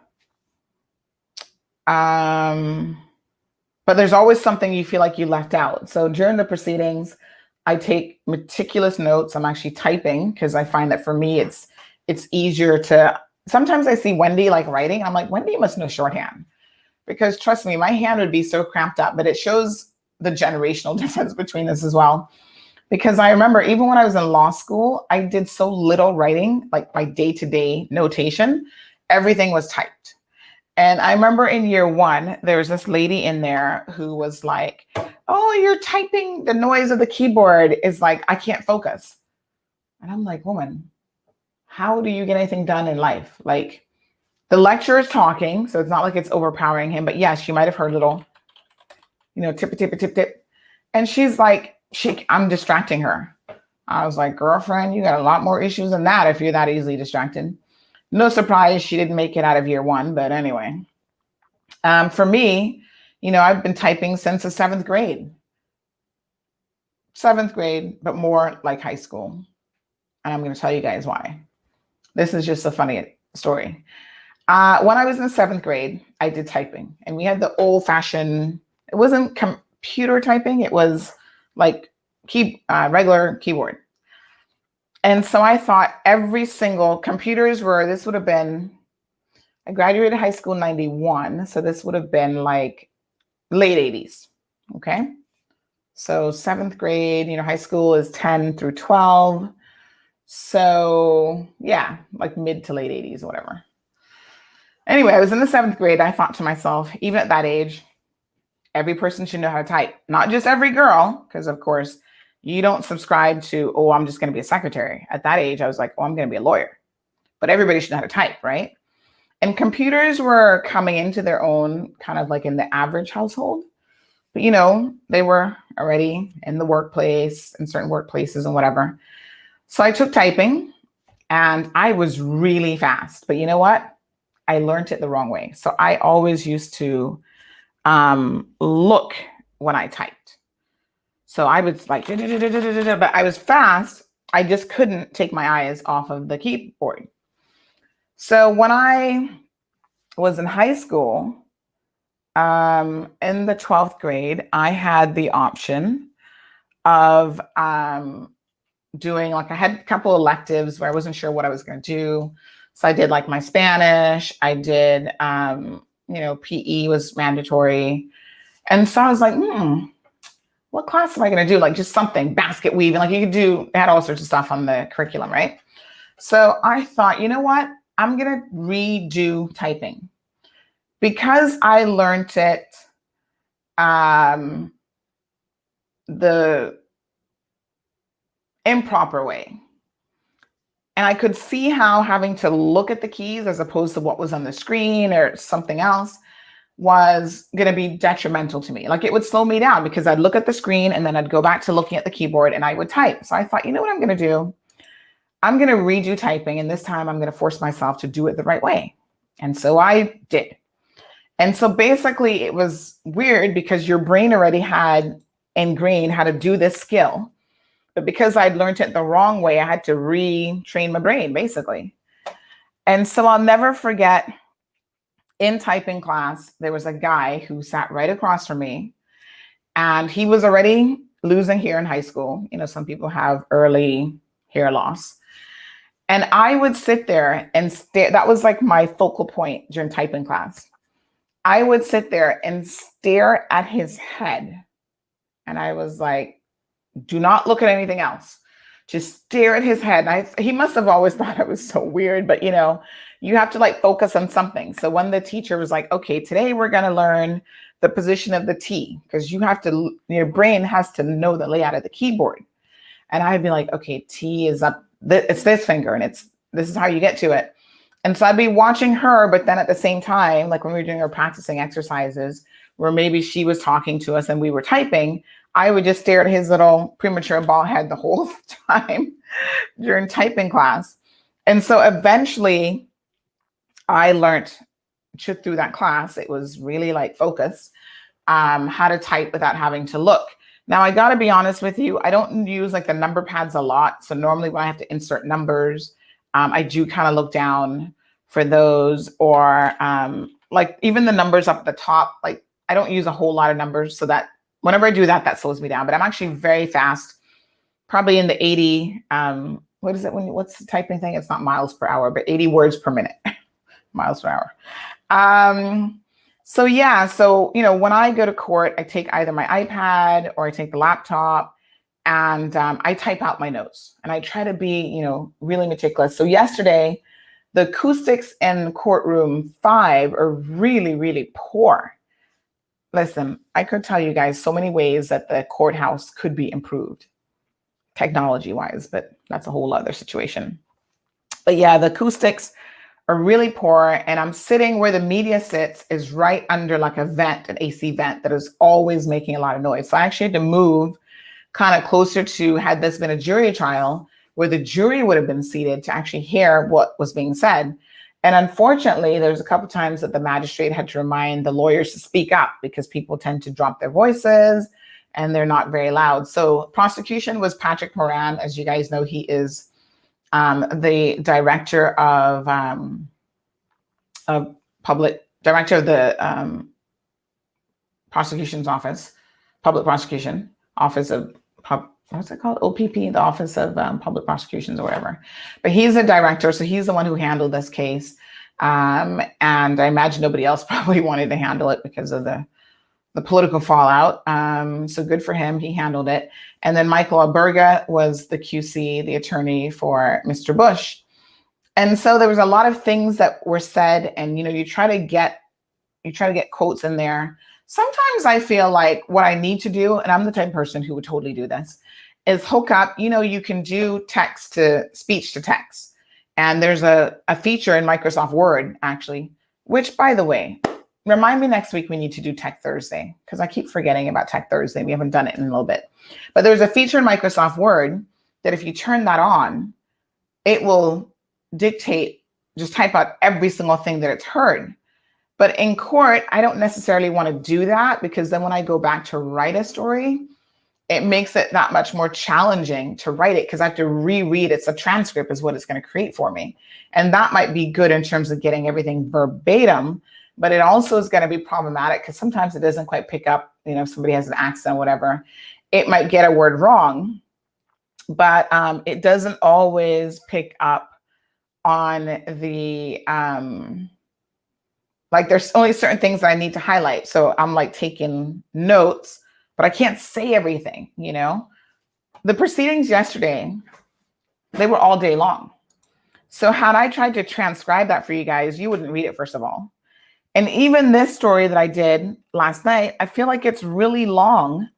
But there's always something you feel like you left out. So during the proceedings, I take meticulous notes. I'm actually typing because I find that for me, it's easier to, sometimes I see Wendy like writing. I'm like, Wendy must know shorthand, because trust me, my hand would be so cramped up, but it shows the generational difference between this as well. Because I remember even when I was in law school, I did so little writing, like my day-to-day notation, everything was typed. And I remember in year one, there was this lady in there who was like, oh, you're typing, the noise of the keyboard is like, I can't focus. And I'm like, woman, how do you get anything done in life? Like the lecturer is talking, so it's not like it's overpowering him, but yes, you might have heard a little, tip, tip, tip, tip. And she's like, I'm distracting her. I was like, girlfriend, you got a lot more issues than that if you're that easily distracted. No surprise, she didn't make it out of year one, but anyway. For me, I've been typing since the seventh grade, but more like high school. And I'm going to tell you guys why. This is just a funny story. When I was in seventh grade, I did typing, and we had the old-fashioned, it wasn't computer typing, it was like regular keyboard. And so I thought every single computers were, this would have been, I graduated high school in 91. So this would have been like late 80s. Okay. So seventh grade, high school is 10 through 12. So yeah, like mid to late 80s or whatever. Anyway, I was in the seventh grade. I thought to myself, even at that age, every person should know how to type, not just every girl, because of course you don't subscribe to, oh, I'm just going to be a secretary. At that age, I was like, oh, I'm going to be a lawyer. But everybody should know how to type, right? And computers were coming into their own kind of like in the average household. But, they were already in the workplace, in certain workplaces and whatever. So I took typing and I was really fast. But you know what? I learned it the wrong way. So I always used to look when I typed. So I was like, but I was fast. I just couldn't take my eyes off of the keyboard. So when I was in high school, in the 12th grade, I had the option of doing, like, I had a couple electives where I wasn't sure what I was going to do. So I did like my Spanish. I did, PE was mandatory. And so I was like, what class am I going to do? Like just something, basket weaving, like you could do, they had all sorts of stuff on the curriculum, right? So I thought, you know what? I'm going to redo typing because I learned it the improper way. And I could see how having to look at the keys as opposed to what was on the screen or something else was going to be detrimental to me. Like it would slow me down because I'd look at the screen and then I'd go back to looking at the keyboard and I would type. So I thought, you know what I'm going to do? I'm going to redo typing, and this time I'm going to force myself to do it the right way. And so I did. And so basically it was weird because your brain already had ingrained how to do this skill. But because I'd learned it the wrong way, I had to retrain my brain basically. And so I'll never forget, in typing class, there was a guy who sat right across from me, and he was already losing hair in high school. Some people have early hair loss. And I would sit there and stare. That was like my focal point during typing class. I would sit there and stare at his head. And I was like, do not look at anything else. Just stare at his head. He must have always thought I was so weird, but you have to like focus on something. So when the teacher was like, okay, today we're going to learn the position of the T, because your brain has to know the layout of the keyboard. And I'd be like, okay, T is up it's this finger and this is how you get to it. And so I'd be watching her, but then at the same time, like when we were doing our practicing exercises where maybe she was talking to us and we were typing, I would just stare at his little premature bald head the whole time during typing class. And so eventually I learned through that class, it was really like focus, how to type without having to look. Now, I got to be honest with you. I don't use like the number pads a lot. So normally when I have to insert numbers, I do kind of look down for those, or like even the numbers up at the top, like I don't use a whole lot of numbers, so that whenever I do that, that slows me down. But I'm actually very fast, probably in the 80, what is it what's the typing thing? It's not miles per hour, but 80 words per minute, miles per hour. So yeah, so, you know, when I go to court, I take either my iPad or I take the laptop, and I type out my notes, and I try to be, you know, really meticulous. So yesterday, the acoustics in courtroom 5 are really, really poor. Listen, I could tell you guys so many ways that the courthouse could be improved technology-wise, but that's a whole other situation. But yeah, the acoustics are really poor, and I'm sitting where the media sits is right under like a vent, an AC vent that is always making a lot of noise. So I actually had to move kind of closer to, had this been a jury trial, where the jury would have been seated to actually hear what was being said. And unfortunately, there's a couple times that the magistrate had to remind the lawyers to speak up because people tend to drop their voices and they're not very loud. So prosecution was Patrick Moran. As you guys know, he is the director of director of the prosecution's office, public prosecution office of what's it called? OPP, the Office of Public Prosecutions or whatever. But he's a director, so he's the one who handled this case. And I imagine nobody else probably wanted to handle it because of the political fallout. So good for him, he handled it. And then Michael Alberga was the QC, the attorney for Mr. Bush. And so there was a lot of things that were said, and you know, you try to get quotes in there. Sometimes I feel like what I need to do, and I'm the type of person who would totally do this, is hook up, you know, you can do text to speech to text. And there's a feature in Microsoft Word, actually, which, by the way, remind me next week we need to do Tech Thursday, because I keep forgetting about Tech Thursday. We haven't done it in a little bit. But there's a feature in Microsoft Word that if you turn that on, it will dictate, just type out every single thing that it's heard. But in court, I don't necessarily want to do that, because then when I go back to write a story, it makes it that much more challenging to write it, because I have to reread. It's a transcript is what it's going to create for me. And that might be good in terms of getting everything verbatim, but it also is going to be problematic because sometimes it doesn't quite pick up, you know, if somebody has an accent or whatever, it might get a word wrong, but it doesn't always pick up on the, like there's only certain things that I need to highlight. So I'm like taking notes, but I can't say everything, you know. The proceedings yesterday, they were all day long. So had I tried to transcribe that for you guys, you wouldn't read it, first of all. And even this story that I did last night, I feel like it's really long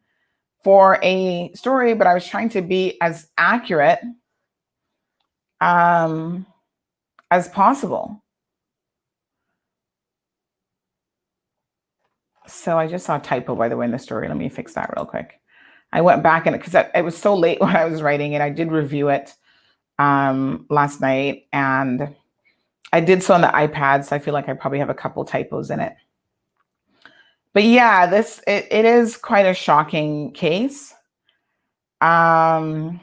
for a story, but I was trying to be as accurate as possible. So I just saw a typo, by the way, in the story. Let me fix that real quick. I went back in it because it was so late when I was writing it. I did review it last night, and I did so on the iPad. So I feel like I probably have a couple typos in it. But yeah, it is quite a shocking case. Yeah,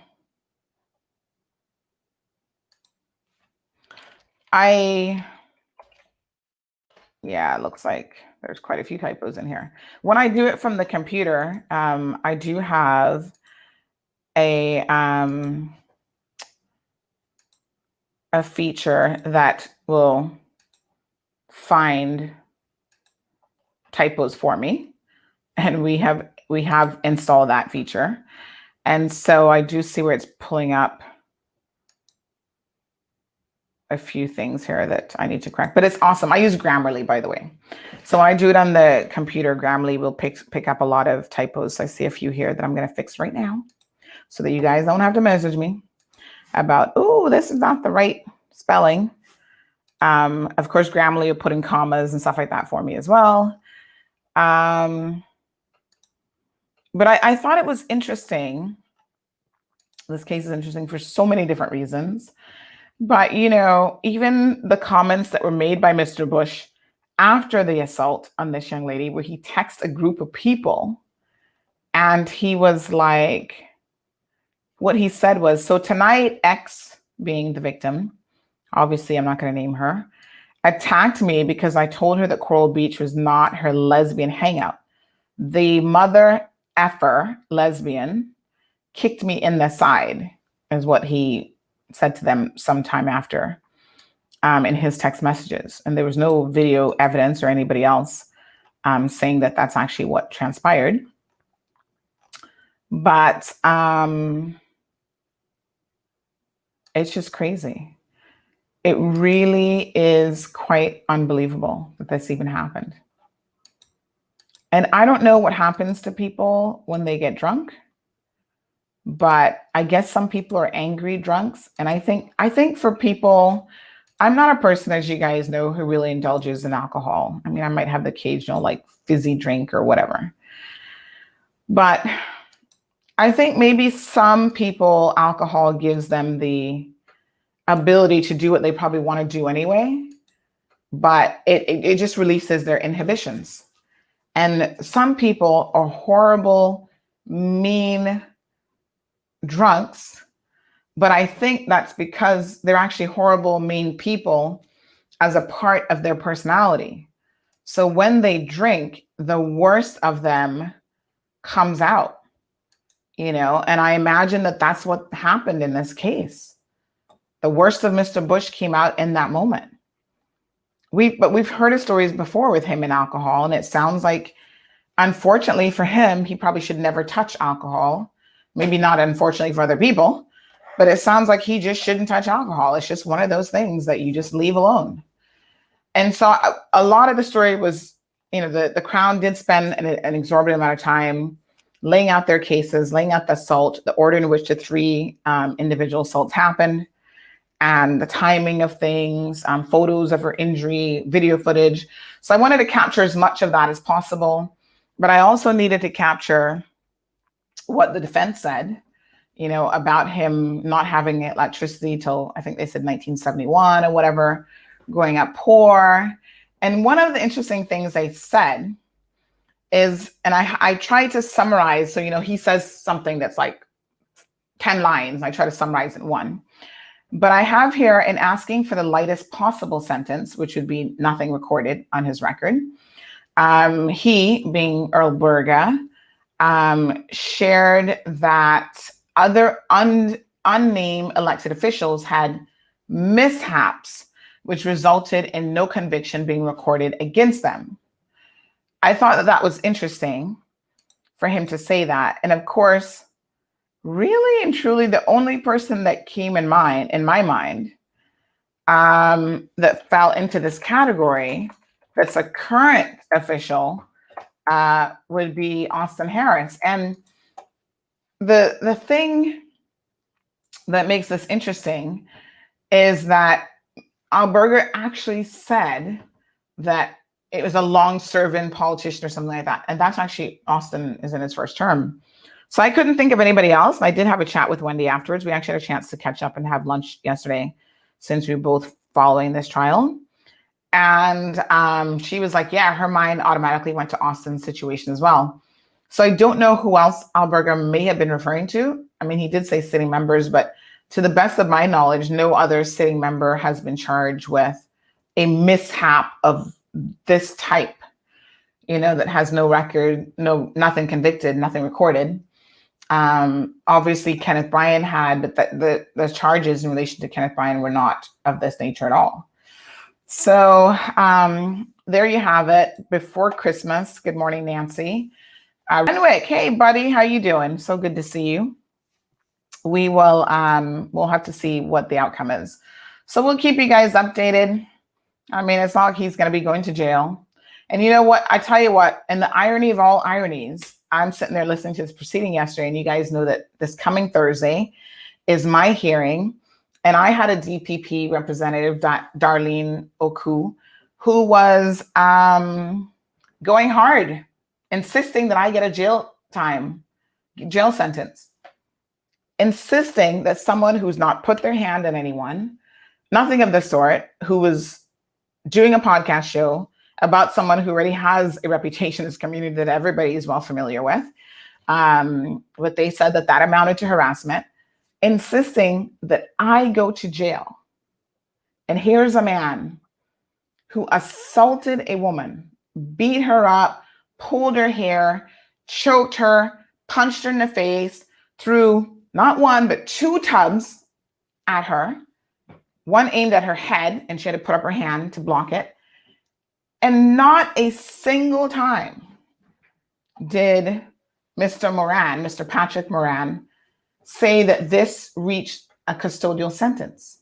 it looks like there's quite a few typos in here. When I do it from the computer, I do have a feature that will find typos for me, and we have installed that feature. And so I do see where it's pulling up a few things here that I need to correct, but it's awesome. I use Grammarly, by the way. So when I do it on the computer, Grammarly will pick up a lot of typos. So I see a few here that I'm going to fix right now so that you guys don't have to message me. about, oh, this is not the right spelling. Of course, Grammarly will put in commas and stuff like that for me as well. But I thought it was interesting. This case is interesting for so many different reasons. But, even the comments that were made by Mr. Bush after the assault on this young lady, where he texted a group of people and he was like, what he said was, so tonight, X, being the victim, obviously I'm not going to name her, attacked me because I told her that Coral Beach was not her lesbian hangout. The mother effer lesbian kicked me in the side, is what he said to them sometime after in his text messages. And there was no video evidence or anybody else saying that that's actually what transpired. But it's just crazy. It really is quite unbelievable that this even happened. And I don't know what happens to people when they get drunk, but I guess some people are angry drunks. And I think for people, I'm not a person, as you guys know, who really indulges in alcohol. I mean, I might have the occasional like fizzy drink or whatever. But I think maybe some people, alcohol gives them the ability to do what they probably want to do anyway, but it just releases their inhibitions. And some people are horrible, mean drunks, but I think that's because they're actually horrible, mean people as a part of their personality. So when they drink, the worst of them comes out, and I imagine that that's what happened in this case. The worst of Mr. Bush came out in that moment. But we've heard of stories before with him and alcohol, and it sounds like, unfortunately for him, he probably should never touch alcohol. Maybe not unfortunately for other people, but it sounds like he just shouldn't touch alcohol. It's just one of those things that you just leave alone. And so a lot of the story was, the Crown did spend an exorbitant amount of time laying out their cases, laying out the assault, the order in which the three individual assaults happened, and the timing of things, photos of her injury, video footage. So I wanted to capture as much of that as possible, but I also needed to capture what the defense said, about him not having electricity till, I think they said 1971 or whatever, growing up poor. And one of the interesting things they said is, and I tried to summarize, so, he says something that's like 10 lines, I try to summarize in one. But I have here, in asking for the lightest possible sentence, which would be nothing recorded on his record, he, being Earl Burga, shared that other unnamed elected officials had mishaps, which resulted in no conviction being recorded against them. I thought that was interesting for him to say that. And of course, really and truly, the only person that came in my mind, that fell into this category, that's a current official, would be Austin Harris. And the thing that makes this interesting is that Alberga actually said that it was a long-serving politician or something like that. And that's actually, Austin is in his first term. So I couldn't think of anybody else. I did have a chat with Wendy afterwards. We actually had a chance to catch up and have lunch yesterday, since we were both following this trial. And she was like, yeah, her mind automatically went to Austin's situation as well. So I don't know who else Alberga may have been referring to. I mean, he did say sitting members, but to the best of my knowledge, no other sitting member has been charged with a mishap of this type, that has no record, nothing convicted, nothing recorded. Obviously Kenneth Bryan had, but the charges in relation to Kenneth Bryan were not of this nature at all. So there you have it, before Christmas. Good morning, Nancy. Renwick, hey buddy, how you doing? So good to see you. We will we'll have to see what the outcome is. So we'll keep you guys updated. I mean, it's not like he's going to be going to jail. And you know what? I tell you what, and the irony of all ironies, I'm sitting there listening to this proceeding yesterday, and you guys know that this coming Thursday is my hearing And I had a DPP representative, Darlene Oku, who was going hard, insisting that I get a jail sentence, insisting that someone who's not put their hand on anyone, nothing of the sort, who was doing a podcast show about someone who already has a reputation in this community that everybody is well familiar with. But they said that amounted to harassment, insisting that I go to jail. And here's a man who assaulted a woman, beat her up, pulled her hair, choked her, punched her in the face, threw not one, but 2 tubs at her. One aimed at her head, and she had to put up her hand to block it. And not a single time did Mr. Patrick Moran, say that this reached a custodial sentence.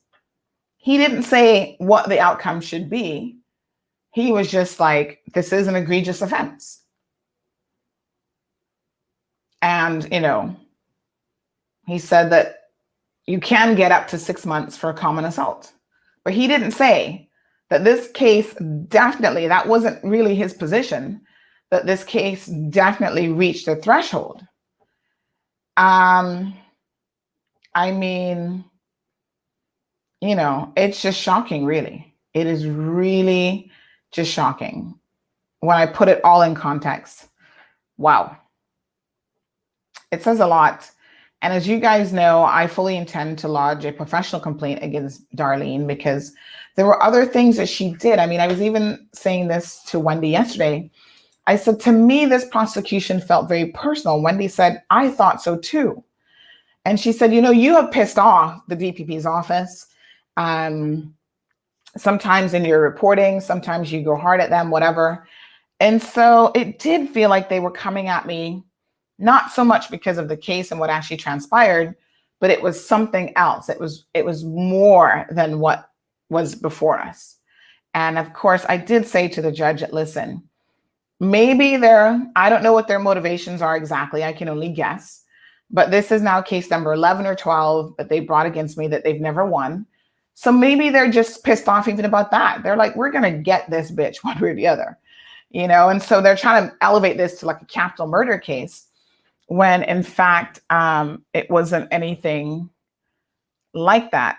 He didn't say what the outcome should be. He was just like, this is an egregious offense. And, he said that you can get up to 6 months for a common assault. But he didn't say that this case definitely, that wasn't really his position, that this case definitely reached a threshold. I mean, it's just shocking, really. It is really just shocking when I put it all in context. Wow. It says a lot. And as you guys know, I fully intend to lodge a professional complaint against Darlene because there were other things that she did. I mean, I was even saying this to Wendy yesterday. I said, to me, this prosecution felt very personal. Wendy said, I thought so too. And she said, you have pissed off the DPP's office. Sometimes in your reporting, sometimes you go hard at them, whatever. And so it did feel like they were coming at me, not so much because of the case and what actually transpired, but it was something else. It was more than what was before us. And of course, I did say to the judge, listen, maybe I don't know what their motivations are exactly. I can only guess. But this is now case number 11 or 12 that they brought against me that they've never won. So maybe they're just pissed off even about that. They're like, we're going to get this bitch one way or the other, and so they're trying to elevate this to like a capital murder case when in fact, it wasn't anything like that.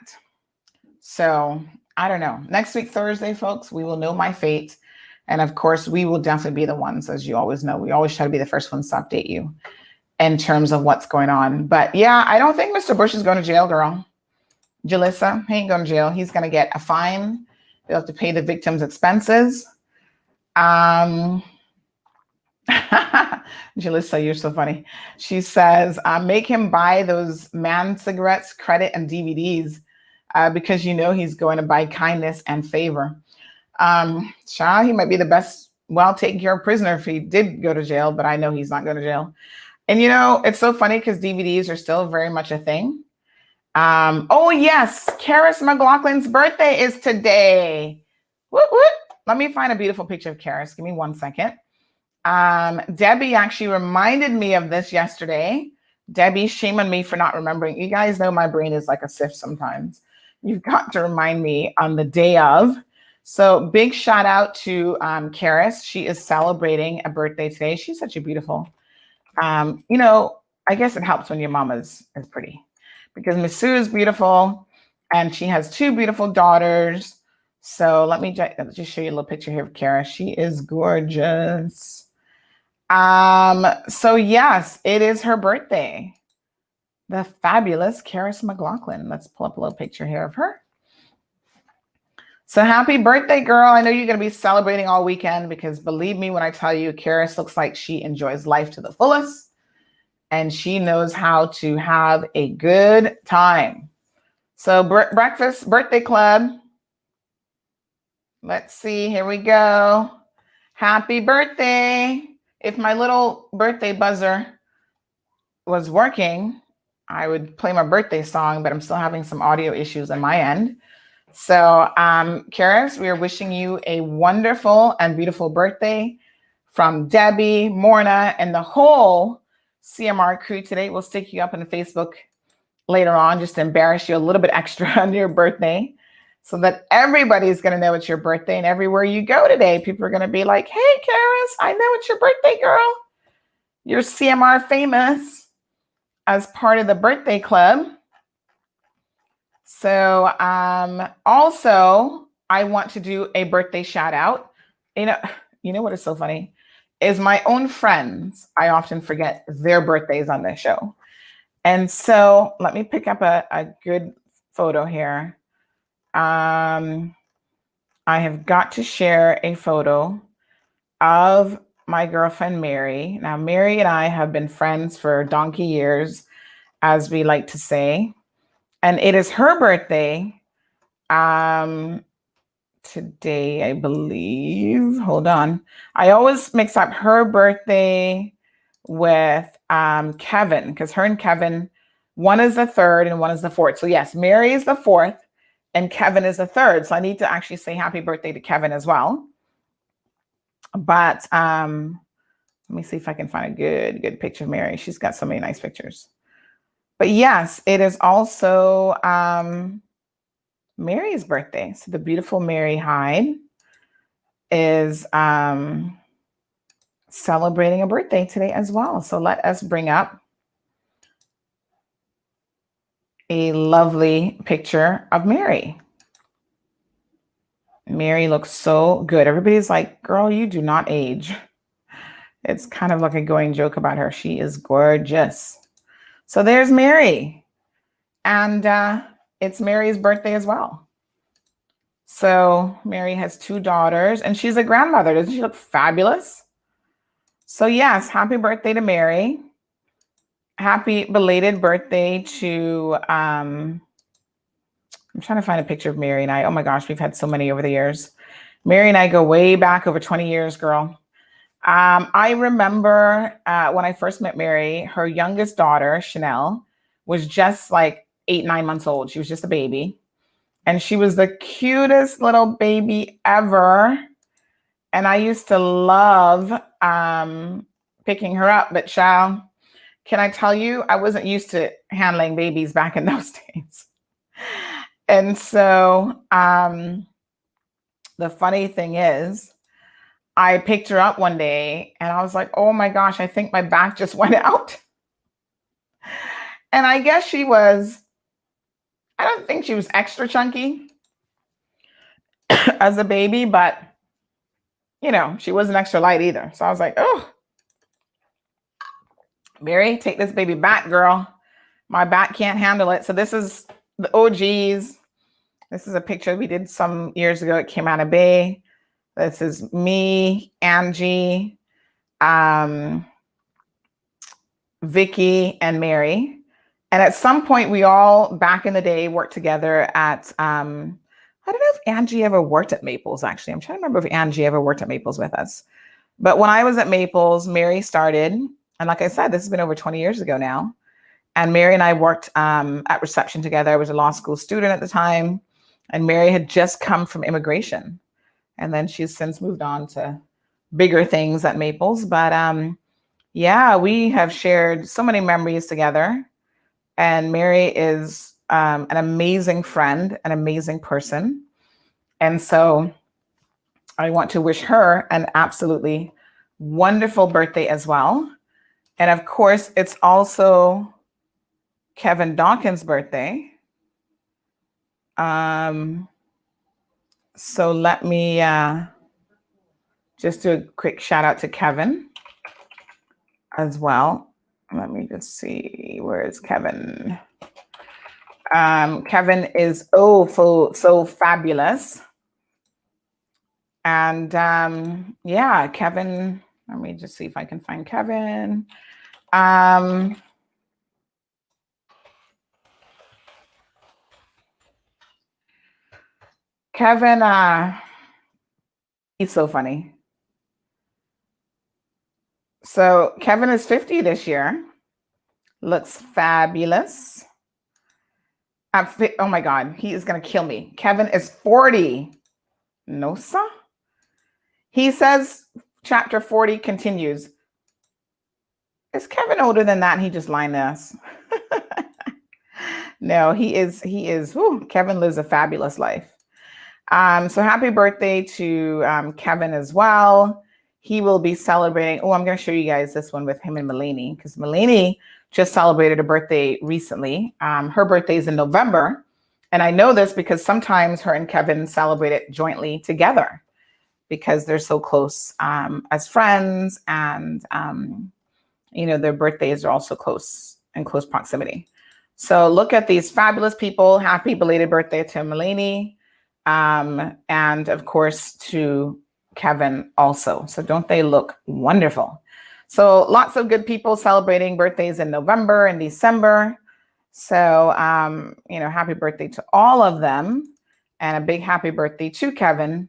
So I don't know. Next week, Thursday, folks, we will know my fate. And of course, we will definitely be the ones, as you always know, we always try to be the first ones to update you in terms of what's going on. But yeah, I don't think Mr. Bush is going to jail, girl. Jalissa, he ain't going to jail. He's going to get a fine. They'll have to pay the victim's expenses. Jalissa, you're so funny. She says, make him buy those man cigarettes, credit, and DVDs because he's going to buy kindness and favor. Shah, he might be the best, well taken care of prisoner if he did go to jail, but I know he's not going to jail. And it's so funny because DVDs are still very much a thing. Oh yes, Karis McLaughlin's birthday is today. Woot, woot. Let me find a beautiful picture of Karis. Give me 1 second. Debbie actually reminded me of this yesterday. Debbie, shame on me for not remembering. You guys know my brain is like a sieve sometimes. You've got to remind me on the day of. So big shout out to Karis. She is celebrating a birthday today. She's such a beautiful, I guess it helps when your mama is pretty, because Miss Sue is beautiful and she has 2 beautiful daughters. So let me just show you a little picture here of Karis. She is gorgeous. So yes, it is her birthday. The fabulous Karis McLaughlin. Let's pull up a little picture here of her. So happy birthday, girl. I know you're going to be celebrating all weekend because believe me when I tell you, Karis looks like she enjoys life to the fullest and she knows how to have a good time. So breakfast, birthday club. Let's see, here we go. Happy birthday. If my little birthday buzzer was working, I would play my birthday song, but I'm still having some audio issues on my end. So, Karis, we are wishing you a wonderful and beautiful birthday from Debbie, Morna, and the whole CMR crew today. We'll stick you up on Facebook later on, just to embarrass you a little bit extra on your birthday, so that everybody's going to know it's your birthday. And everywhere you go today, people are going to be like, hey, Karis, I know it's your birthday, girl. You're CMR famous as part of the birthday club. So also, I want to do a birthday shout out. You know what is so funny? Is my own friends, I often forget their birthdays on this show. And so let me pick up a good photo here. I have got to share a photo of my girlfriend, Mary. Now, Mary and I have been friends for donkey years, as we like to say. And it is her birthday today, I believe. Hold on. I always mix up her birthday with Kevin, because her and Kevin, one is the 3rd and one is the 4th. So yes, Mary is the 4th and Kevin is the 3rd. So I need to actually say happy birthday to Kevin as well. But let me see if I can find a good picture of Mary. She's got so many nice pictures. But yes, it is also Mary's birthday. So the beautiful Mary Hyde is celebrating a birthday today as well. So let us bring up a lovely picture of Mary. Mary looks so good. Everybody's like, girl, you do not age. It's kind of like a going joke about her. She is gorgeous. So there's Mary. And it's Mary's birthday as well. So Mary has 2 daughters and she's a grandmother. Doesn't she look fabulous? So yes, happy birthday to Mary. Happy belated birthday to, I'm trying to find a picture of Mary and I. Oh my gosh, we've had so many over the years. Mary and I go way back, over 20 years, girl. I remember when I first met Mary, her youngest daughter, Chanel, was just like 8, 9 months old. She was just a baby. And she was the cutest little baby ever. And I used to love picking her up. But child, can I tell you, I wasn't used to handling babies back in those days. And so the funny thing is, I picked her up one day and I was like, oh my gosh, I think my back just went out. And I guess she was, I don't think she was extra chunky as a baby, but you know, she wasn't extra light either. So I was like, oh, Mary, take this baby back, girl. My back can't handle it. So this is the OGs. This is a picture we did some years ago at Cayman Bay. This is me, Angie, Vicky, and Mary. And at some point, we all, back in the day, worked together at, I don't know if Angie ever worked at Maples, actually. I'm trying to remember if Angie ever worked at Maples with us. But when I was at Maples, Mary started. And like I said, this has been over 20 years ago now. And Mary and I worked at reception together. I was a law school student at the time. And Mary had just come from immigration. And then she's since moved on to bigger things at Maples. But yeah, we have shared so many memories together. And Mary is an amazing friend, an amazing person. And so I want to wish her an absolutely wonderful birthday as well. And of course, it's also Kevin Dawkins' birthday. So let me just do a quick shout out to Kevin as well. Let me just see, where is Kevin? Kevin is so fabulous. And yeah, Kevin, let me just see if I can find Kevin. Kevin, he's so funny. So Kevin is 50 this year. Looks fabulous. Oh my God, he is going to kill me. Kevin is 40. No, sir. He says chapter 40 continues. Is Kevin older than that? He just lying to us. No, whew, Kevin lives a fabulous life. So happy birthday to Kevin as well. He will be celebrating. Oh, I'm going to show you guys this one with him and Melanie, because Melanie just celebrated a birthday recently. Her birthday is in November. And I know this because sometimes her and Kevin celebrate it jointly together because they're so close as friends. And, their birthdays are also close, in close proximity. So look at these fabulous people. Happy belated birthday to Melanie. And of course to Kevin also. So don't they look wonderful? So lots of good people celebrating birthdays in November and December. So, happy birthday to all of them, and a big happy birthday to Kevin.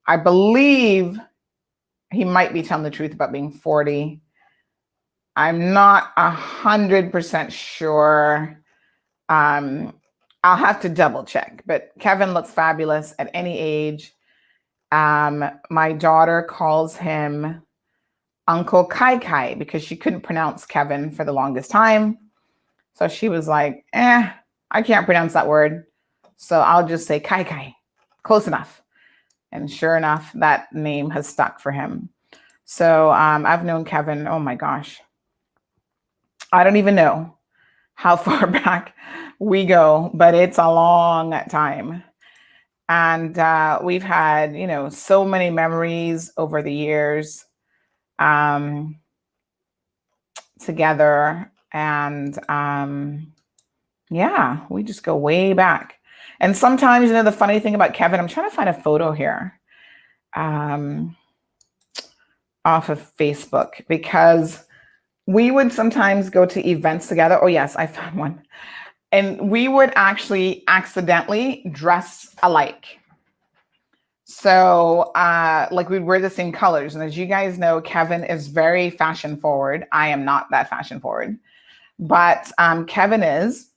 I believe he might be telling the truth about being 40. I'm not 100% sure. I'll have to double check, but Kevin looks fabulous at any age. My daughter calls him Uncle Kai Kai because she couldn't pronounce Kevin for the longest time. So she was like, I can't pronounce that word. So I'll just say Kai Kai. Close enough. And sure enough, that name has stuck for him. So I've known Kevin, oh my gosh. I don't even know how far back we go, but it's a long time. And we've had, so many memories over the years together. And we just go way back. And sometimes, the funny thing about Kevin, I'm trying to find a photo here off of Facebook, because we would sometimes go to events together. Oh yes, I found one. And we would actually accidentally dress alike. So we'd wear the same colors. And as you guys know, Kevin is very fashion forward. I am not that fashion forward. But Kevin is.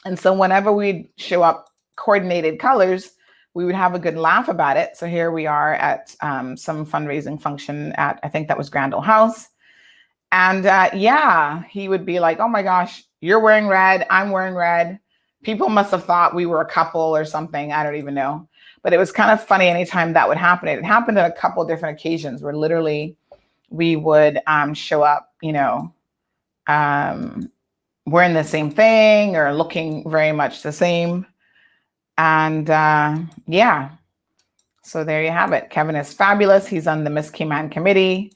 And so whenever we'd show up coordinated colors, we would have a good laugh about it. So here we are at some fundraising function at, I think that was Grand Ole House. And he would be like, oh my gosh, you're wearing red, I'm wearing red. People must have thought we were a couple or something. I don't even know. But it was kind of funny anytime that would happen. It happened on a couple of different occasions where literally we would show up, wearing the same thing or looking very much the same. And so there you have it. Kevin is fabulous. He's on the Miss Cayman committee.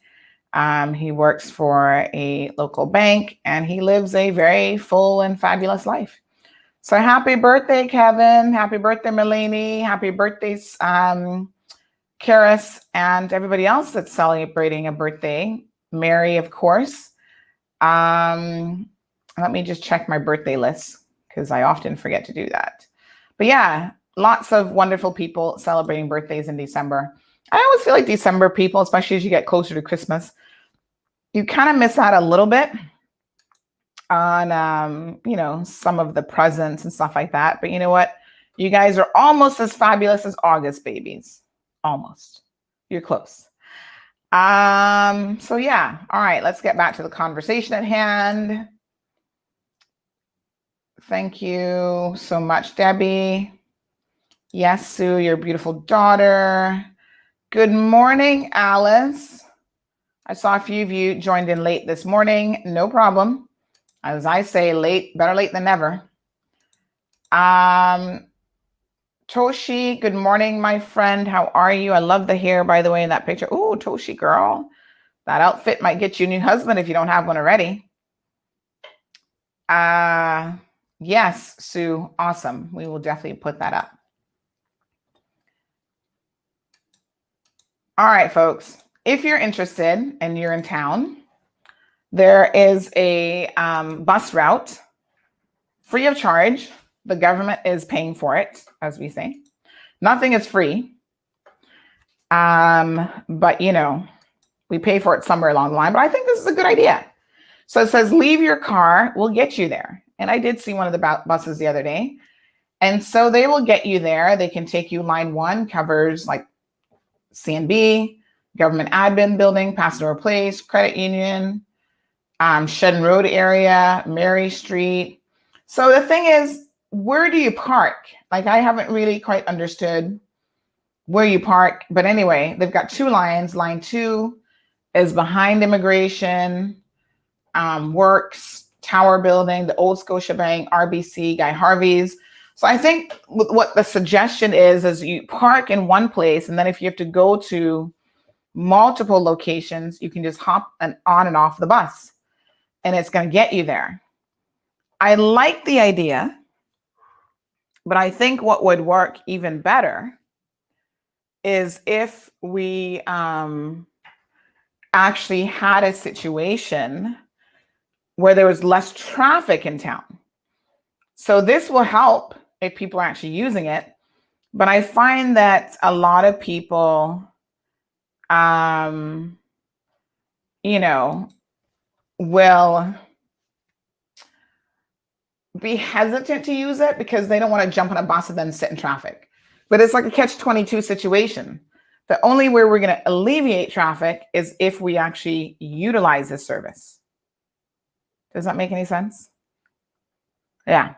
He works for a local bank, and he lives a very full and fabulous life. So happy birthday, Kevin. Happy birthday, Melanie. Happy birthday, Karis, and everybody else that's celebrating a birthday. Mary, of course. Let me just check my birthday list because I often forget to do that. But yeah, lots of wonderful people celebrating birthdays in December. I always feel like December people, especially as you get closer to Christmas, you kind of miss out a little bit on, some of the presents and stuff like that. But you know what? You guys are almost as fabulous as August babies. Almost. You're close. So yeah. All right, let's get back to the conversation at hand. Thank you so much, Debbie. Yes, Sue, your beautiful daughter. Good morning, Alice. I saw a few of you joined in late this morning. No problem. As I say, better late than never. Toshi, good morning, my friend. How are you? I love the hair, by the way, in that picture. Oh, Toshi, girl. That outfit might get you a new husband if you don't have one already. Yes, Sue. Awesome. We will definitely put that up. All right, folks. If you're interested and you're in town, there is a bus route free of charge. The government is paying for it, as we say. Nothing is free. But, we pay for it somewhere along the line. But I think this is a good idea. So it says, leave your car. We'll get you there. And I did see one of the buses the other day. And so they will get you there. They can take you. Line 1 covers like CNB, government admin building, Pastor Place, credit union, Shedden Road area, Mary Street. So the thing is, where do you park? Like, I haven't really quite understood where you park. But anyway, they've got two lines. Line 2 is behind immigration, Works, Tower Building, the Old Scotia Bank, RBC, Guy Harvey's. So I think what the suggestion is you park in one place, and then if you have to go to multiple locations, you can just hop on and off the bus, and it's going to get you there. I like the idea, but I think what would work even better is if we actually had a situation where there was less traffic in town. So this will help if people are actually using it. But I find that a lot of people, will be hesitant to use it because they don't want to jump on a bus and then sit in traffic. But it's like a catch-22 situation. The only way we're going to alleviate traffic is if we actually utilize this service. Does that make any sense? Yeah.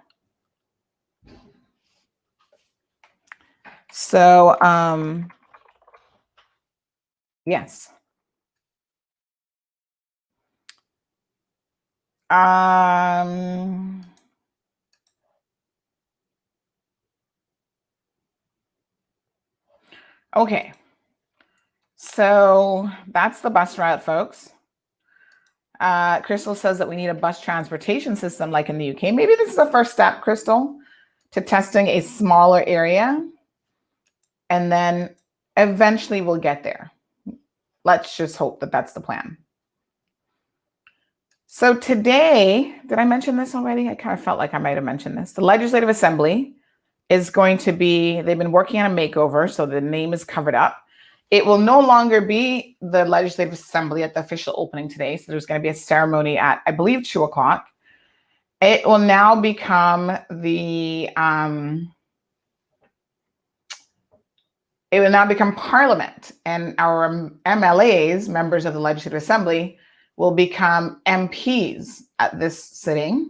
So, yes. Okay. So that's the bus route, folks. Crystal says that we need a bus transportation system like in the UK. Maybe this is the first step, Crystal, to testing a smaller area. And then eventually we'll get there. Let's just hope that that's the plan. So today, did I mention this already? I kind of felt like I might have mentioned this. The Legislative Assembly is going to be, they've been working on a makeover, so the name is covered up. It will no longer be the Legislative Assembly at the official opening today. So there's going to be a ceremony at, I believe, 2:00. It will now become the, it will now become Parliament, and our MLAs, members of the Legislative Assembly, will become MPs at this sitting.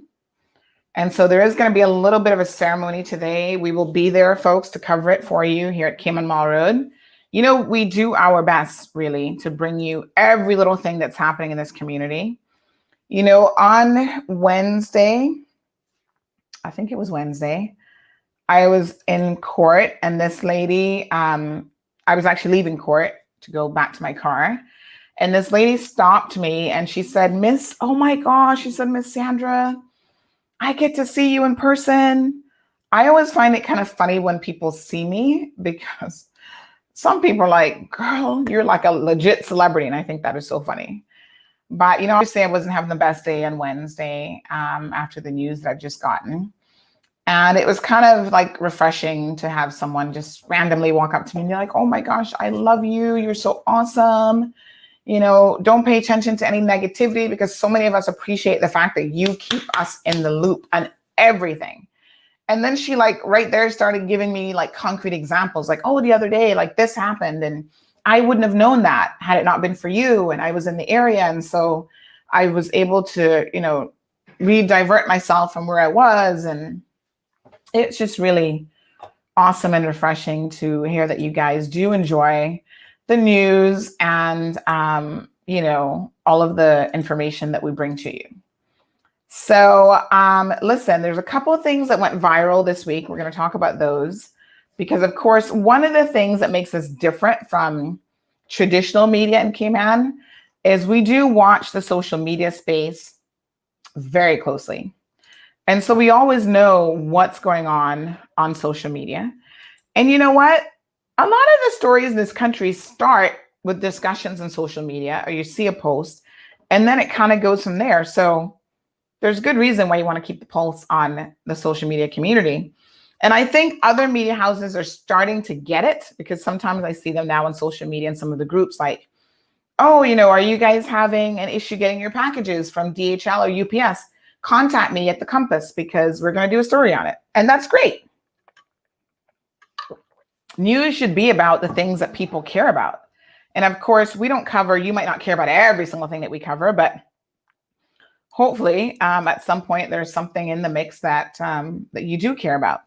And so there is going to be a little bit of a ceremony today. We will be there, folks, to cover it for you here at Cayman Mall Road. You know, we do our best, really, to bring you every little thing that's happening in this community. You know, on Wednesday, I think it was Wednesday, I was in court, and this lady, I was actually leaving court to go back to my car. And this lady stopped me and she said, oh my gosh, she said, Miss Sandra, I get to see you in person. I always find it kind of funny when people see me because some people are like, girl, you're like a legit celebrity. And I think that is so funny. But, you know, obviously I wasn't having the best day on Wednesday after the news that I've just gotten. And it was kind of like refreshing to have someone just randomly walk up to me and be like, oh my gosh, I love you. You're so awesome. You know, don't pay attention to any negativity because so many of us appreciate the fact that you keep us in the loop on everything. And then she like right there started giving me like concrete examples like, oh, the other day, like this happened. And I wouldn't have known that had it not been for you. And I was in the area. And so I was able to, you know, re-divert myself from where I was. And it's just really awesome and refreshing to hear that you guys do enjoy the news and, you know, all of the information that we bring to you. So listen, there's a couple of things that went viral this week. We're going to talk about those because, of course, one of the things that makes us different from traditional media in Cayman is we do watch the social media space very closely. And so we always know what's going on social media. And you know what? A lot of the stories in this country start with discussions on social media, or you see a post, and then it kind of goes from there. So there's good reason why you want to keep the pulse on the social media community. And I think other media houses are starting to get it because sometimes I see them now on social media in some of the groups like, oh, you know, are you guys having an issue getting your packages from DHL or UPS? Contact me at the Compass because we're going to do a story on it. And that's great. News should be about the things that people care about. And of course, we don't cover, you might not care about every single thing that we cover, but hopefully at some point there's something in the mix that that you do care about.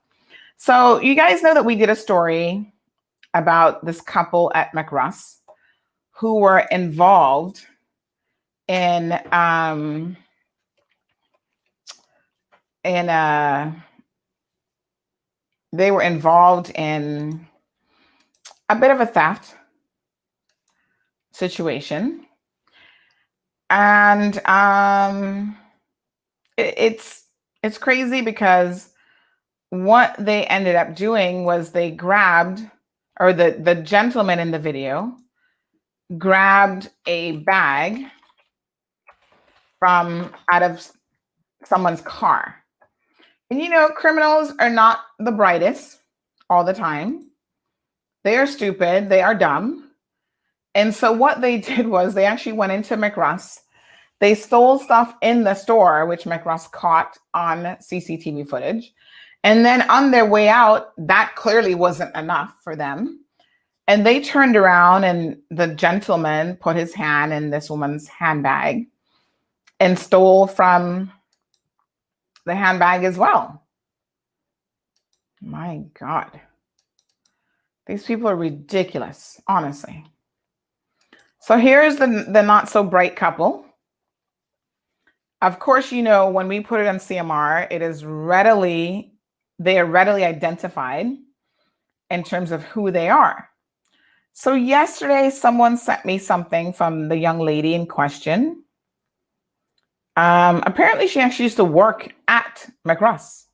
So you guys know that we did a story about this couple at McRuss who were involved in they were involved in a bit of a theft situation. And it's crazy because what they ended up doing was they grabbed, or the gentleman in the video grabbed a bag from out of someone's car. And you know, criminals are not the brightest all the time. They are stupid, they are dumb. And so what they did was they actually went into McRuss. They stole stuff in the store, which McRuss caught on CCTV footage. And then on their way out, that clearly wasn't enough for them. And they turned around and the gentleman put his hand in this woman's handbag and stole from the handbag as well. My God. These people are ridiculous, honestly. So here's the not so bright couple. Of course, you know, when we put it on CMR, they are readily identified in terms of who they are. So yesterday, someone sent me something from the young lady in question. Apparently, she actually used to work at McRuss.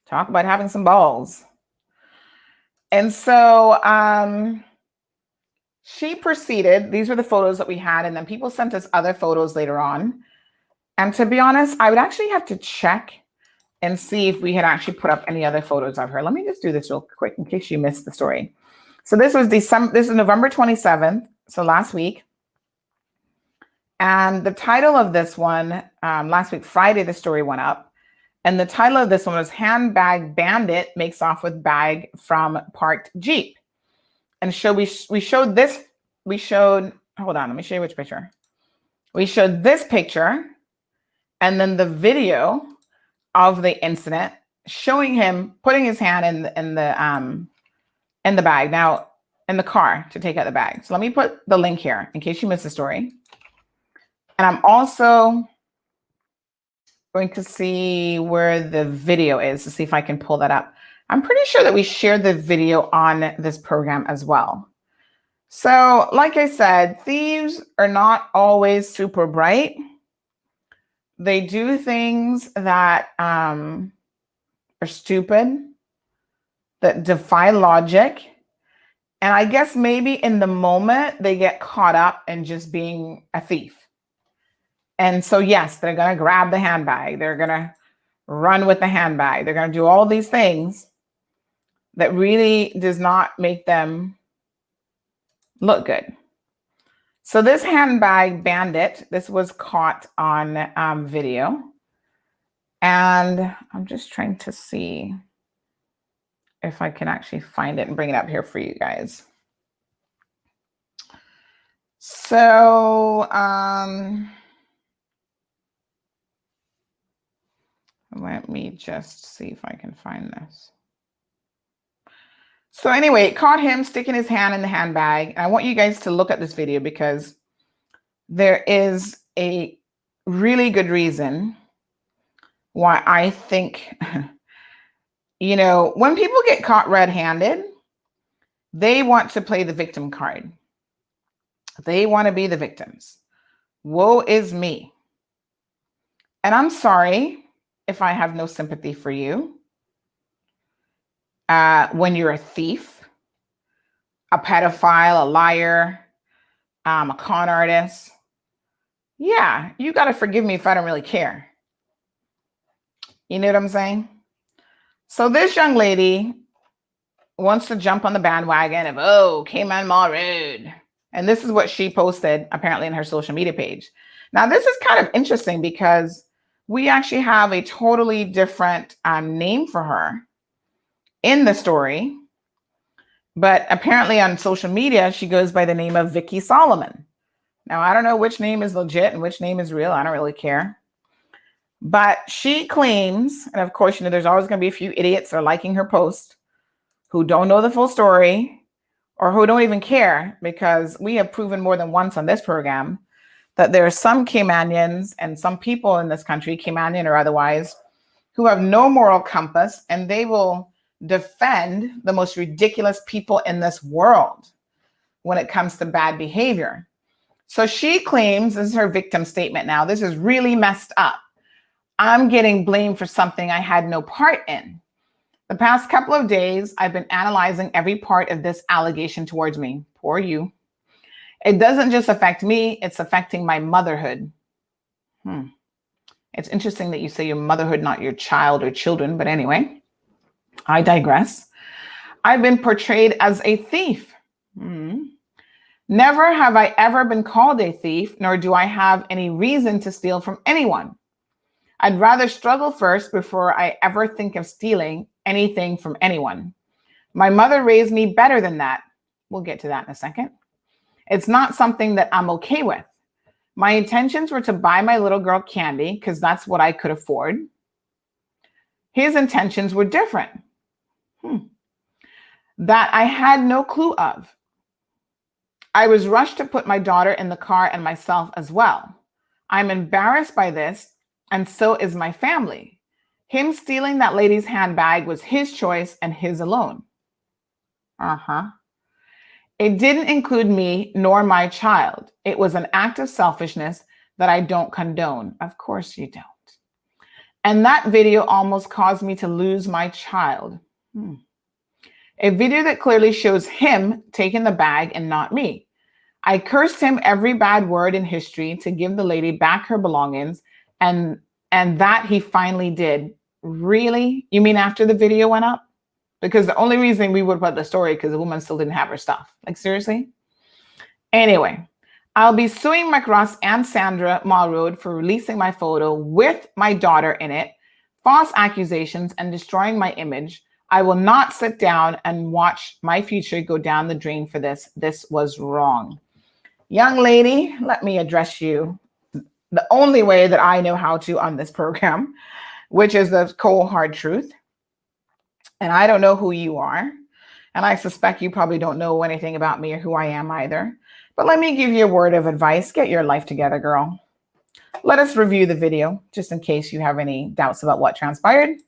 Talk about having some balls. And so she proceeded. These were the photos that we had. And then people sent us other photos later on. And to be honest, I would actually have to check and see if we had actually put up any other photos of her. Let me just do this real quick in case you missed the story. So this was this is November 27th. So last week. And the title of this one, last week, Friday, the story went up. And the title of this one was Handbag Bandit Makes Off with Bag from Parked Jeep. And so we showed, hold on, let me show you which picture. We showed this picture and then the video of the incident showing him putting his hand in the bag, now in the car to take out the bag. So let me put the link here in case you missed the story. And I'm also going to see where the video is to see if I can pull that up. I'm pretty sure that we shared the video on this program as well. So like I said, thieves are not always super bright. They do things that are stupid, that defy logic. And I guess maybe in the moment they get caught up in just being a thief. And so, yes, they're going to grab the handbag. They're going to run with the handbag. They're going to do all these things that really does not make them look good. So this handbag bandit, this was caught on video. And I'm just trying to see if I can actually find it and bring it up here for you guys. So, let me just see if I can find this. So anyway, it caught him sticking his hand in the handbag. And I want you guys to look at this video because there is a really good reason why I think, you know, when people get caught red-handed, they want to play the victim card. They want to be the victims. Woe is me. And I'm sorry if I have no sympathy for you. When you're a thief, a pedophile, a liar, a con artist, yeah, you got to forgive me if I don't really care. You know what I'm saying? So this young lady wants to jump on the bandwagon of, oh, Cayman Mall Road. And this is what she posted apparently in her social media page. Now, this is kind of interesting because we actually have a totally different name for her in the story. But apparently on social media, she goes by the name of Vicky Solomon. Now, I don't know which name is legit and which name is real. I don't really care. But she claims, and of course, there's always going to be a few idiots that are liking her post who don't know the full story or who don't even care, because we have proven more than once on this program that there are some Caymanians and some people in this country, Caymanian or otherwise, who have no moral compass, and they will defend the most ridiculous people in this world when it comes to bad behavior. So she claims, this is her victim statement now, this is really messed up. I'm getting blamed for something I had no part in. The past couple of days, I've been analyzing every part of this allegation towards me. Poor you. It doesn't just affect me, it's affecting my motherhood. It's interesting that you say your motherhood, not your child or children, but anyway, I digress. I've been portrayed as a thief. Never have I ever been called a thief, nor do I have any reason to steal from anyone. I'd rather struggle first before I ever think of stealing anything from anyone. My mother raised me better than that. We'll get to that in a second. It's not something that I'm okay with. My intentions were to buy my little girl candy because that's what I could afford. His intentions were different. That I had no clue of. I was rushed to put my daughter in the car and myself as well. I'm embarrassed by this, and so is my family. Him stealing that lady's handbag was his choice and his alone. It didn't include me nor my child. It was an act of selfishness that I don't condone. Of course you don't. And that video almost caused me to lose my child. A video that clearly shows him taking the bag and not me. I cursed him every bad word in history to give the lady back her belongings, and that he finally did. Really? You mean after the video went up? Because the only reason we would put the story because the woman still didn't have her stuff. Like, seriously? Anyway, I'll be suing McRoss and Sandra Malroad for releasing my photo with my daughter in it, false accusations, and destroying my image. I will not sit down and watch my future go down the drain for this. This was wrong. Young lady, let me address you the only way that I know how to on this program, which is the cold, hard truth. And I don't know who you are. And I suspect you probably don't know anything about me or who I am either. But let me give you a word of advice. Get your life together, girl. Let us review the video, just in case you have any doubts about what transpired.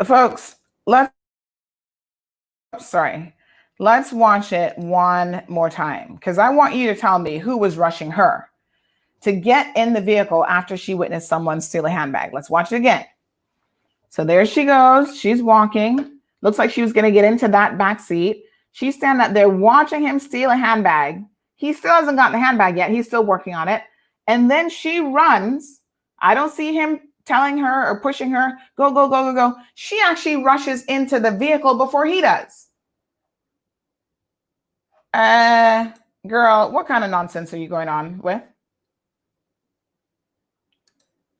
Folks, let's watch it one more time, because I want you to tell me who was rushing her to get in the vehicle after she witnessed someone steal a handbag. Let's watch it again. So there she goes. She's walking. Looks like she was going to get into that back seat. She's standing up there watching him steal a handbag. He still hasn't gotten the handbag yet. He's still working on it. And then she runs. I don't see him telling her or pushing her, go, go, go, go, go. She actually rushes into the vehicle before he does. Girl, what kind of nonsense are you going on with?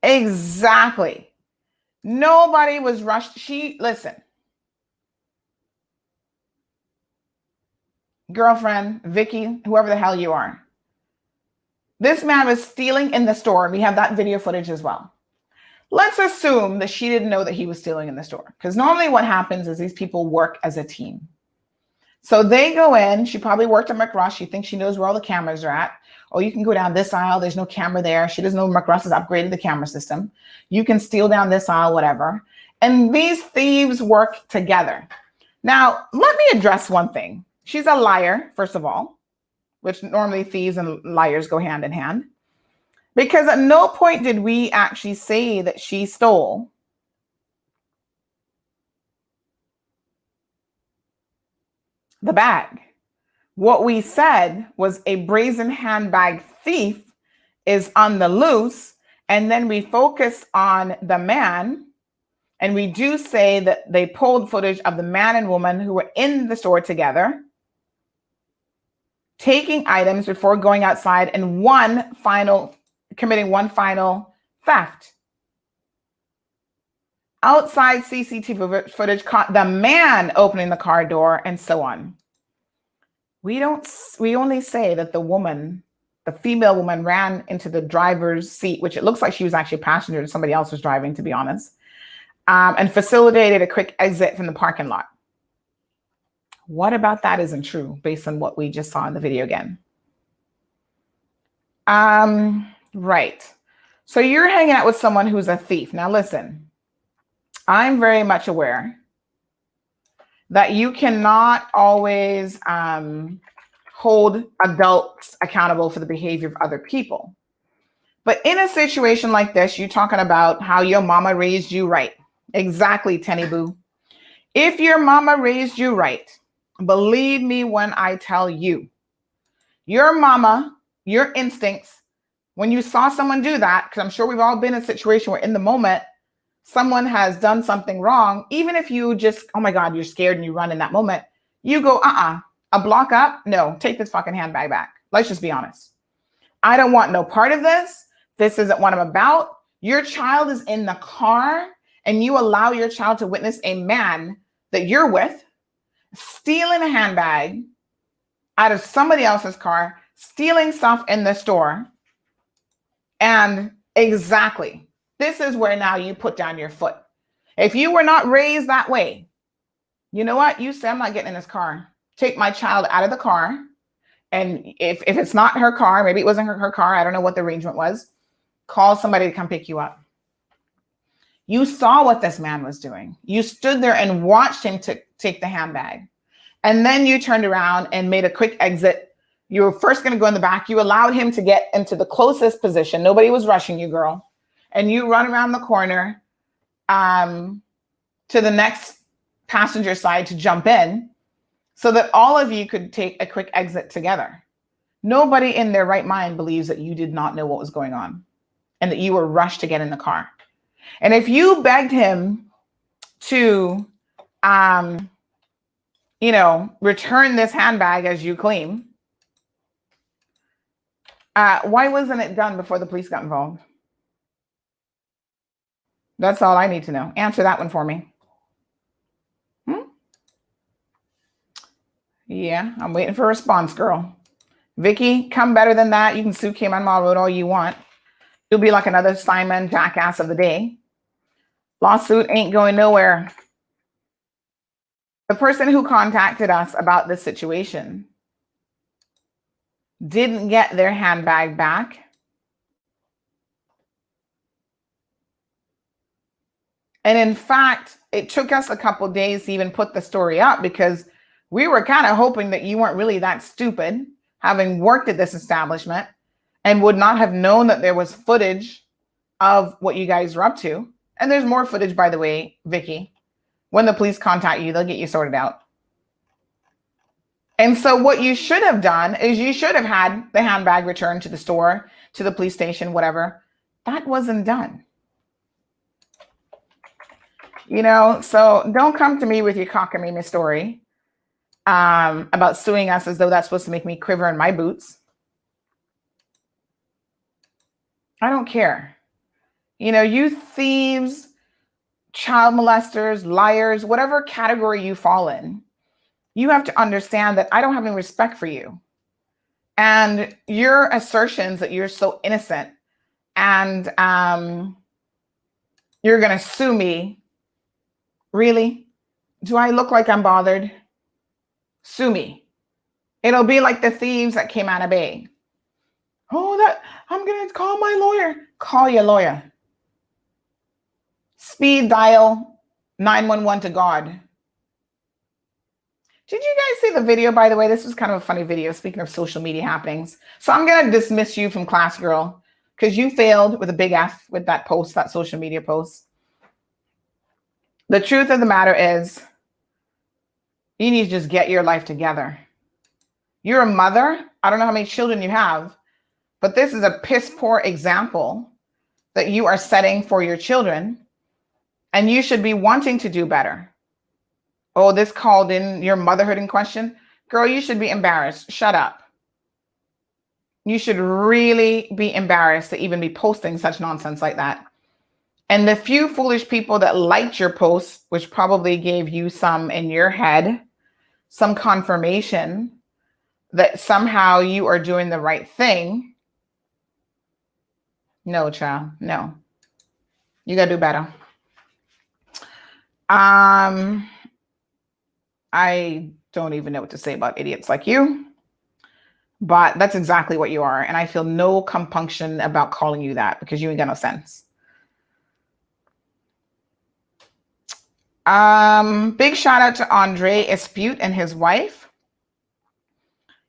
Exactly. Nobody was rushed. Listen, girlfriend, Vicky, whoever the hell you are. This man was stealing in the store. And we have that video footage as well. Let's assume that she didn't know that he was stealing in the store. Because normally what happens is these people work as a team. So they go in. She probably worked at McRoss. She thinks she knows where all the cameras are at. Oh, you can go down this aisle. There's no camera there. She doesn't know McRoss has upgraded the camera system. You can steal down this aisle, whatever. And these thieves work together. Now, let me address one thing. She's a liar, first of all, which normally thieves and liars go hand in hand. Because at no point did we actually say that she stole the bag. What we said was a brazen handbag thief is on the loose, and then we focus on the man, and we do say that they pulled footage of the man and woman who were in the store together, taking items before going outside, and committing one final theft. Outside CCTV footage caught the man opening the car door, and so on. We only say that the female woman ran into the driver's seat, which it looks like she was actually a passenger and somebody else was driving, to be honest, and facilitated a quick exit from the parking lot. What about that isn't true based on what we just saw in the video again? Right. So you're hanging out with someone who's a thief. Now listen, I'm very much aware that you cannot always hold adults accountable for the behavior of other people. But in a situation like this, you're talking about how your mama raised you right. Exactly, Tenny Boo. If your mama raised you right, believe me when I tell you, your mama, your instincts, when you saw someone do that, because I'm sure we've all been in a situation where in the moment, someone has done something wrong, even if you just, oh my God, you're scared and you run in that moment, you go, a block up? No, take this fucking handbag back. Let's just be honest. I don't want no part of this. This isn't what I'm about. Your child is in the car and you allow your child to witness a man that you're with stealing a handbag out of somebody else's car, stealing stuff in the store. And exactly, this is where now you put down your foot. If you were not raised that way, you know what? You say, I'm not getting in this car. Take my child out of the car. And if it's not her car, maybe it wasn't her car, I don't know what the arrangement was, call somebody to come pick you up. You saw what this man was doing. You stood there and watched him take the handbag. And then you turned around and made a quick exit. You were first going to go in the back. You allowed him to get into the closest position. Nobody was rushing you, girl. And you run around the corner to the next passenger side to jump in so that all of you could take a quick exit together. Nobody in their right mind believes that you did not know what was going on and that you were rushed to get in the car. And if you begged him to, return this handbag as you claim, why wasn't it done before the police got involved? That's all I need to know. Answer that one for me. Yeah, I'm waiting for a response, girl. Vicky, come better than that. You can sue Cayman Mall Road all you want. You'll be like another Simon jackass of the day. Lawsuit ain't going nowhere. The person who contacted us about this situation didn't get their handbag back. And in fact, it took us a couple of days to even put the story up because we were kind of hoping that you weren't really that stupid, having worked at this establishment, and would not have known that there was footage of what you guys were up to. And there's more footage, by the way, Vicky. When the police contact you, they'll get you sorted out. And so what you should have done is you should have had the handbag returned to the store, to the police station, whatever. That wasn't done. So don't come to me with your cockamamie story about suing us as though that's supposed to make me quiver in my boots. I don't care. You thieves, child molesters, liars, whatever category you fall in, you have to understand that I don't have any respect for you. And your assertions that you're so innocent and you're going to sue me. Really? Do I look like I'm bothered? Sue me. It'll be like the thieves that came out of Bay. Oh, I'm going to call my lawyer. Call your lawyer. Speed dial 911 to God. Did you guys see the video, by the way? This was kind of a funny video, speaking of social media happenings. So I'm going to dismiss you from class, girl, because you failed with a big F with that post, that social media post. The truth of the matter is, you need to just get your life together. You're a mother. I don't know how many children you have, but this is a piss poor example that you are setting for your children, and you should be wanting to do better. Oh, this called in your motherhood in question. Girl, you should be embarrassed. Shut up. You should really be embarrassed to even be posting such nonsense like that. And the few foolish people that liked your posts, which probably gave you some in your head, some confirmation that somehow you are doing the right thing. No, child, no. You gotta do better. I don't even know what to say about idiots like you, but that's exactly what you are. And I feel no compunction about calling you that because you ain't got no sense. Big shout out to Andre Espute and his wife.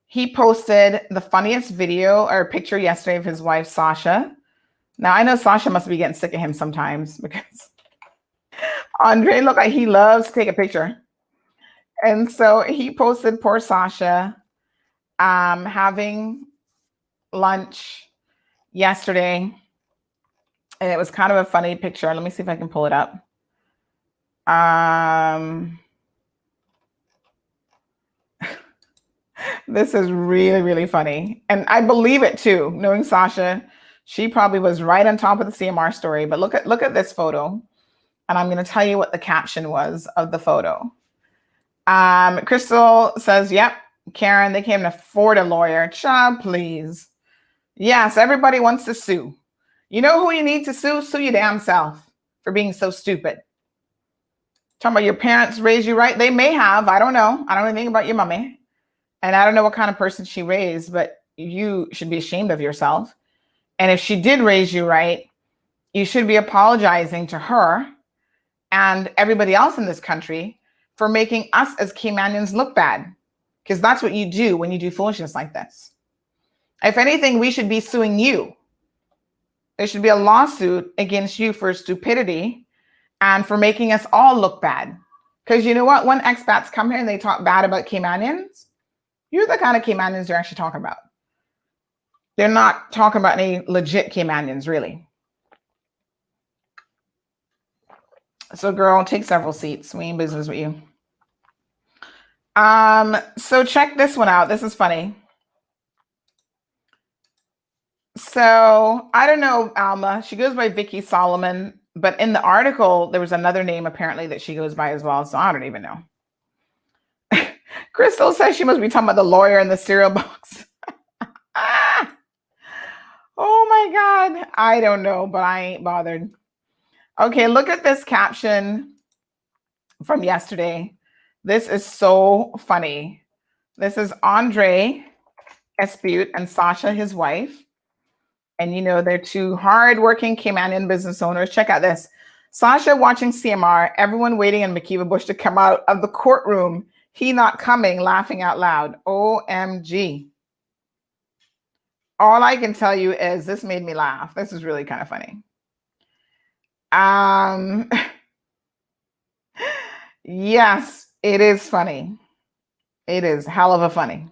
He posted the funniest video or picture yesterday of his wife, Sasha. Now, I know Sasha must be getting sick of him sometimes because Andre looked like he loves to take a picture. And so he posted poor Sasha having lunch yesterday. And it was kind of a funny picture. Let me see if I can pull it up. This is really, really funny. And I believe it too. Knowing Sasha, she probably was right on top of the CMR story. But look at this photo. And I'm going to tell you what the caption was of the photo. Crystal says, yep, Karen, they can't afford a lawyer. Child, please. Yes, everybody wants to sue. You know who you need to sue? Sue your damn self for being so stupid. Talking about your parents raised you right. They may have. I don't know. I don't know anything about your mommy. And I don't know what kind of person she raised, but you should be ashamed of yourself. And if she did raise you right, you should be apologizing to her and everybody else in this country for making us as Caymanians look bad. Because that's what you do when you do foolishness like this. If anything, we should be suing you. There should be a lawsuit against you for stupidity and for making us all look bad. Because you know what? When expats come here and they talk bad about Caymanians, you're the kind of Caymanians they're actually talking about. They're not talking about any legit Caymanians, really. So, girl, take several seats. We ain't business with you. So check this one out. This is funny. So I don't know, Alma. She goes by Vicky Solomon, but in the article, there was another name apparently that she goes by as well. So I don't even know. Crystal says she must be talking about the lawyer in the cereal box. Oh my God. I don't know, but I ain't bothered. Okay, look at this caption from yesterday. This is so funny. This is Andre Espute and Sasha, his wife. And you know, they're two hardworking Caymanian business owners. Check out this. Sasha watching CMR, everyone waiting on Makiva Bush to come out of the courtroom. He not coming, laughing out loud. OMG. All I can tell you is this made me laugh. This is really kind of funny. Yes, it is funny. It is hell of a funny.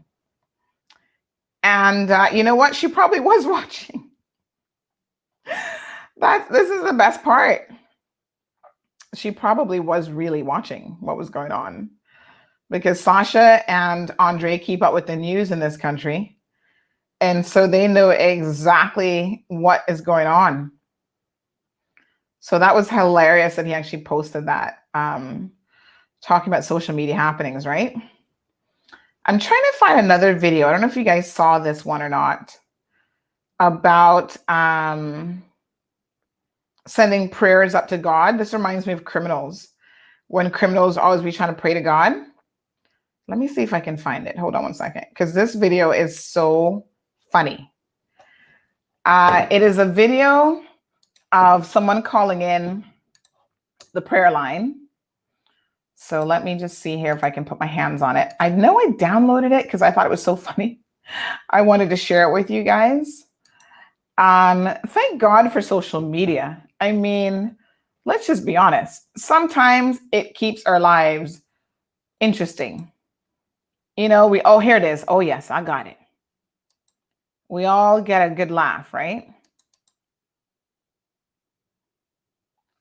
And you know what? She probably was watching. This is the best part. She probably was really watching what was going on because Sasha and Andre keep up with the news in this country. And so they know exactly what is going on. So that was hilarious that he actually posted that, talking about social media happenings, right? I'm trying to find another video. I don't know if you guys saw this one or not, about sending prayers up to God. This reminds me of criminals. When criminals always be trying to pray to God. Let me see if I can find it. Hold on one second, because this video is so funny. It is a video of someone calling in the prayer line. So let me just see here if I can put my hands on it. I know I downloaded it because I thought it was so funny. I wanted to share it with you guys. Thank God for social media. I mean, let's just be honest. Sometimes it keeps our lives interesting. Oh, here it is. Oh, yes, I got it. We all get a good laugh, right?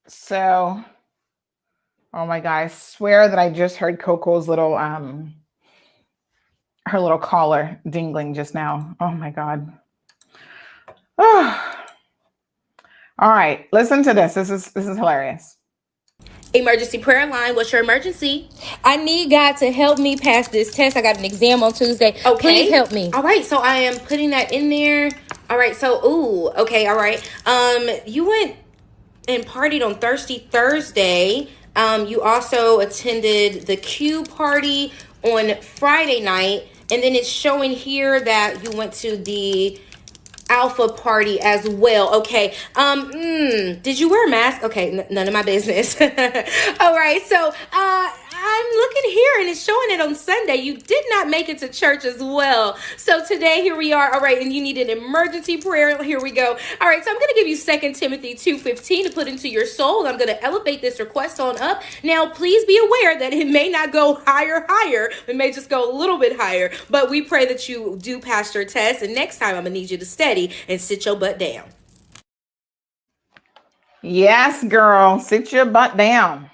So, oh my God, I swear that I just heard Coco's little, her little collar dingling just now. Oh my God. Oh. All right, listen to this. This is hilarious. Emergency prayer line. What's your emergency? I need God to help me pass this test. I got an exam on Tuesday. Okay. Please help me. All right, so I am putting that in there. All right, so okay, all right. You went and partied on Thursday. You also attended the Q party on Friday night, and then it's showing here that you went to the Alpha party as well. Okay. Did you wear a mask? Okay, none of my business. All right. So, I'm looking here and it's showing it on Sunday. You did not make it to church as well. So today, here we are. All right. And you need an emergency prayer. Here we go. All right. So I'm going to give you 2 Timothy 2:15 to put into your soul. I'm going to elevate this request on up. Now, please be aware that it may not go higher. It may just go a little bit higher, but we pray that you do pass your test. And next time I'm going to need you to steady and sit your butt down. Yes, girl, sit your butt down.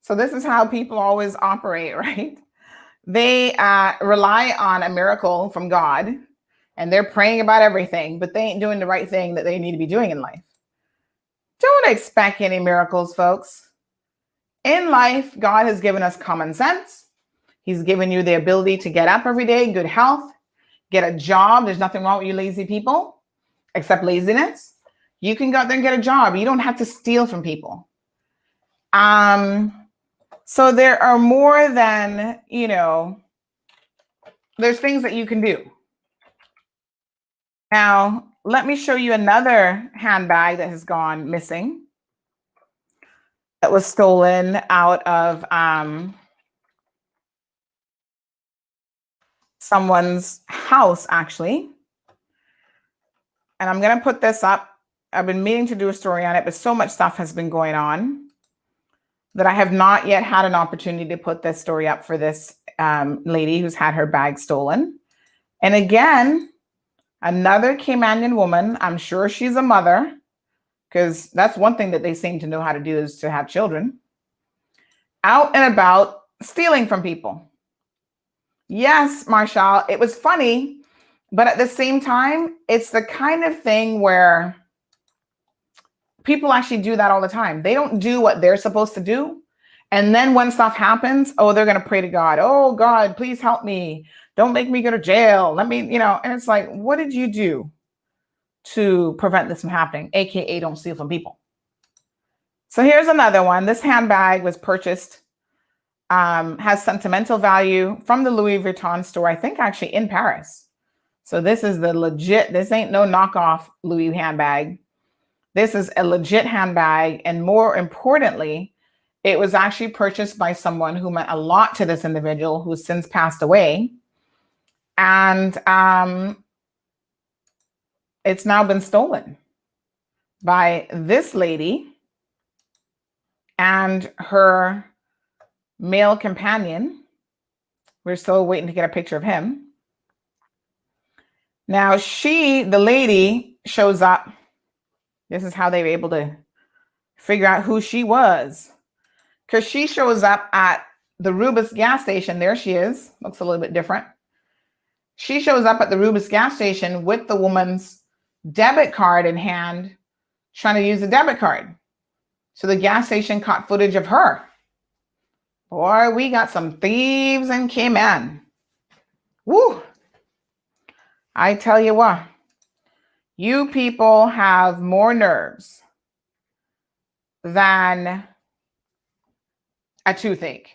So this is how people always operate, right? They rely on a miracle from God and they're praying about everything, but they ain't doing the right thing that they need to be doing in life. Don't expect any miracles, folks. In life, God has given us common sense. He's given you the ability to get up every day in good health, get a job. There's nothing wrong with you lazy people, except laziness. You can go out there and get a job. You don't have to steal from people. So there are more than, there's things that you can do. Now, let me show you another handbag that has gone missing. That was stolen out of someone's house, actually. And I'm going to put this up. I've been meaning to do a story on it, but so much stuff has been going on that I have not yet had an opportunity to put this story up for this lady who's had her bag stolen. And again, another Caymanian woman, I'm sure she's a mother, because that's one thing that they seem to know how to do is to have children, out and about stealing from people. Yes, Marshall, it was funny, but at the same time, it's the kind of thing where people actually do that all the time. They don't do what they're supposed to do. And then when stuff happens, they're going to pray to God. Oh, God, please help me. Don't make me go to jail. Let me, and it's like, what did you do to prevent this from happening? AKA don't steal from people. So here's another one. This handbag was purchased, has sentimental value from the Louis Vuitton store, I think actually in Paris. So this is the legit, this ain't no knockoff Louis handbag. This is a legit handbag. And more importantly, it was actually purchased by someone who meant a lot to this individual who has since passed away. And it's now been stolen by this lady and her male companion. We're still waiting to get a picture of him. Now the lady shows up. This is how they were able to figure out who she was. Because she shows up at the Rubis gas station. There she is. Looks a little bit different. She shows up at the Rubis gas station with the woman's debit card in hand, trying to use the debit card. So the gas station caught footage of her. Boy, we got some thieves in Cayman. Woo! I tell you what, you people have more nerves than a toothache.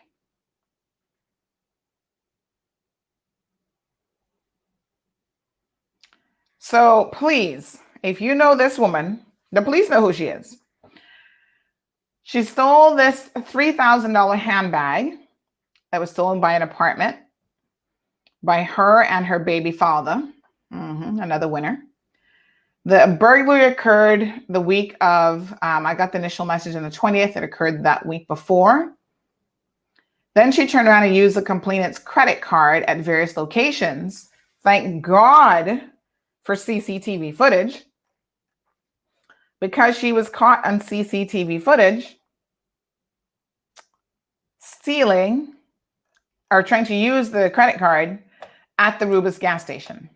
So please, if you know this woman, the police know who she is. She stole this $3,000 handbag that was stolen by an apartment by her and her baby father. Another winner. The burglary occurred the week of, I got the initial message on the 20th. It occurred that week before. Then she turned around and used the complainant's credit card at various locations. Thank God for CCTV footage. Because she was caught on CCTV footage stealing or trying to use the credit card at the Rubis gas station.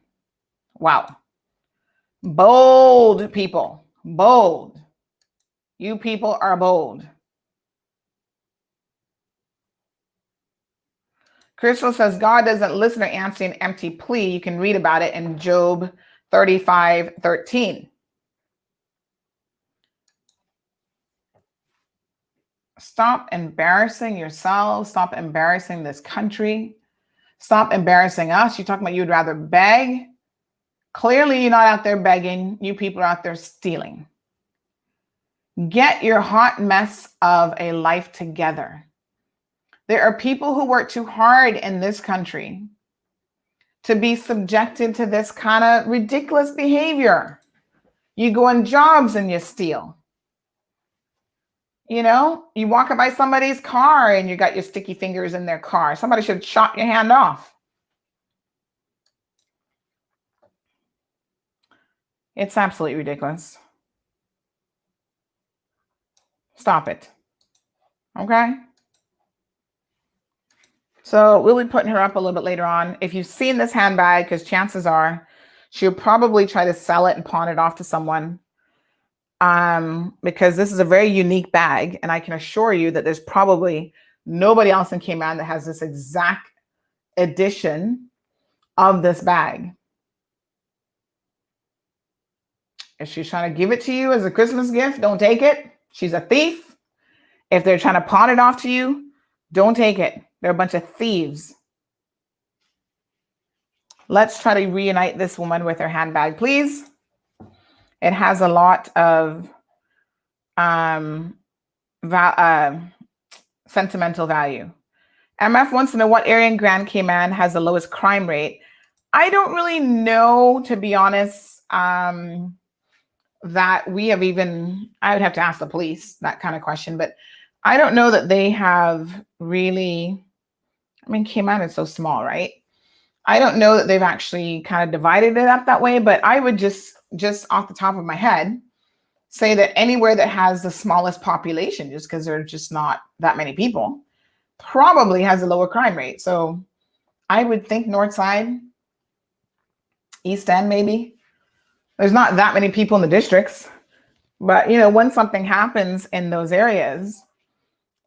Wow. Bold people. Bold. You people are bold. Crystal says, God doesn't listen or answer an empty plea. You can read about it in Job 35:13. Stop embarrassing yourselves. Stop embarrassing this country. Stop embarrassing us. You're talking about you'd rather beg. Clearly, you're not out there begging. You people are out there stealing. Get your hot mess of a life together. There are people who work too hard in this country to be subjected to this kind of ridiculous behavior. You go on jobs and you steal. You know, you walk up by somebody's car and you got your sticky fingers in their car. Somebody should chop your hand off. It's absolutely ridiculous. Stop it. Okay? So we'll be putting her up a little bit later on. If you've seen this handbag, because chances are she'll probably try to sell it and pawn it off to someone. Because this is a very unique bag, and I can assure you that there's probably nobody else in Cayman that has this exact edition of this bag. If she's trying to give it to you as a Christmas gift, don't take it. She's a thief. If they're trying to pawn it off to you, don't take it. They're a bunch of thieves. Let's try to reunite this woman with her handbag, please. It has a lot of sentimental value. MF wants to know what area in Grand Cayman has the lowest crime rate. I don't really know, to be honest, that we have even, I would have to ask the police that kind of question, but I don't know that they have really, I mean, Cayman is so small, right? I don't know that they've actually kind of divided it up that way, but I would just off the top of my head, say that anywhere that has the smallest population, just because there are just not that many people, probably has a lower crime rate. So I would think North Side, East End, maybe. There's not that many people in the districts, but you know, when something happens in those areas,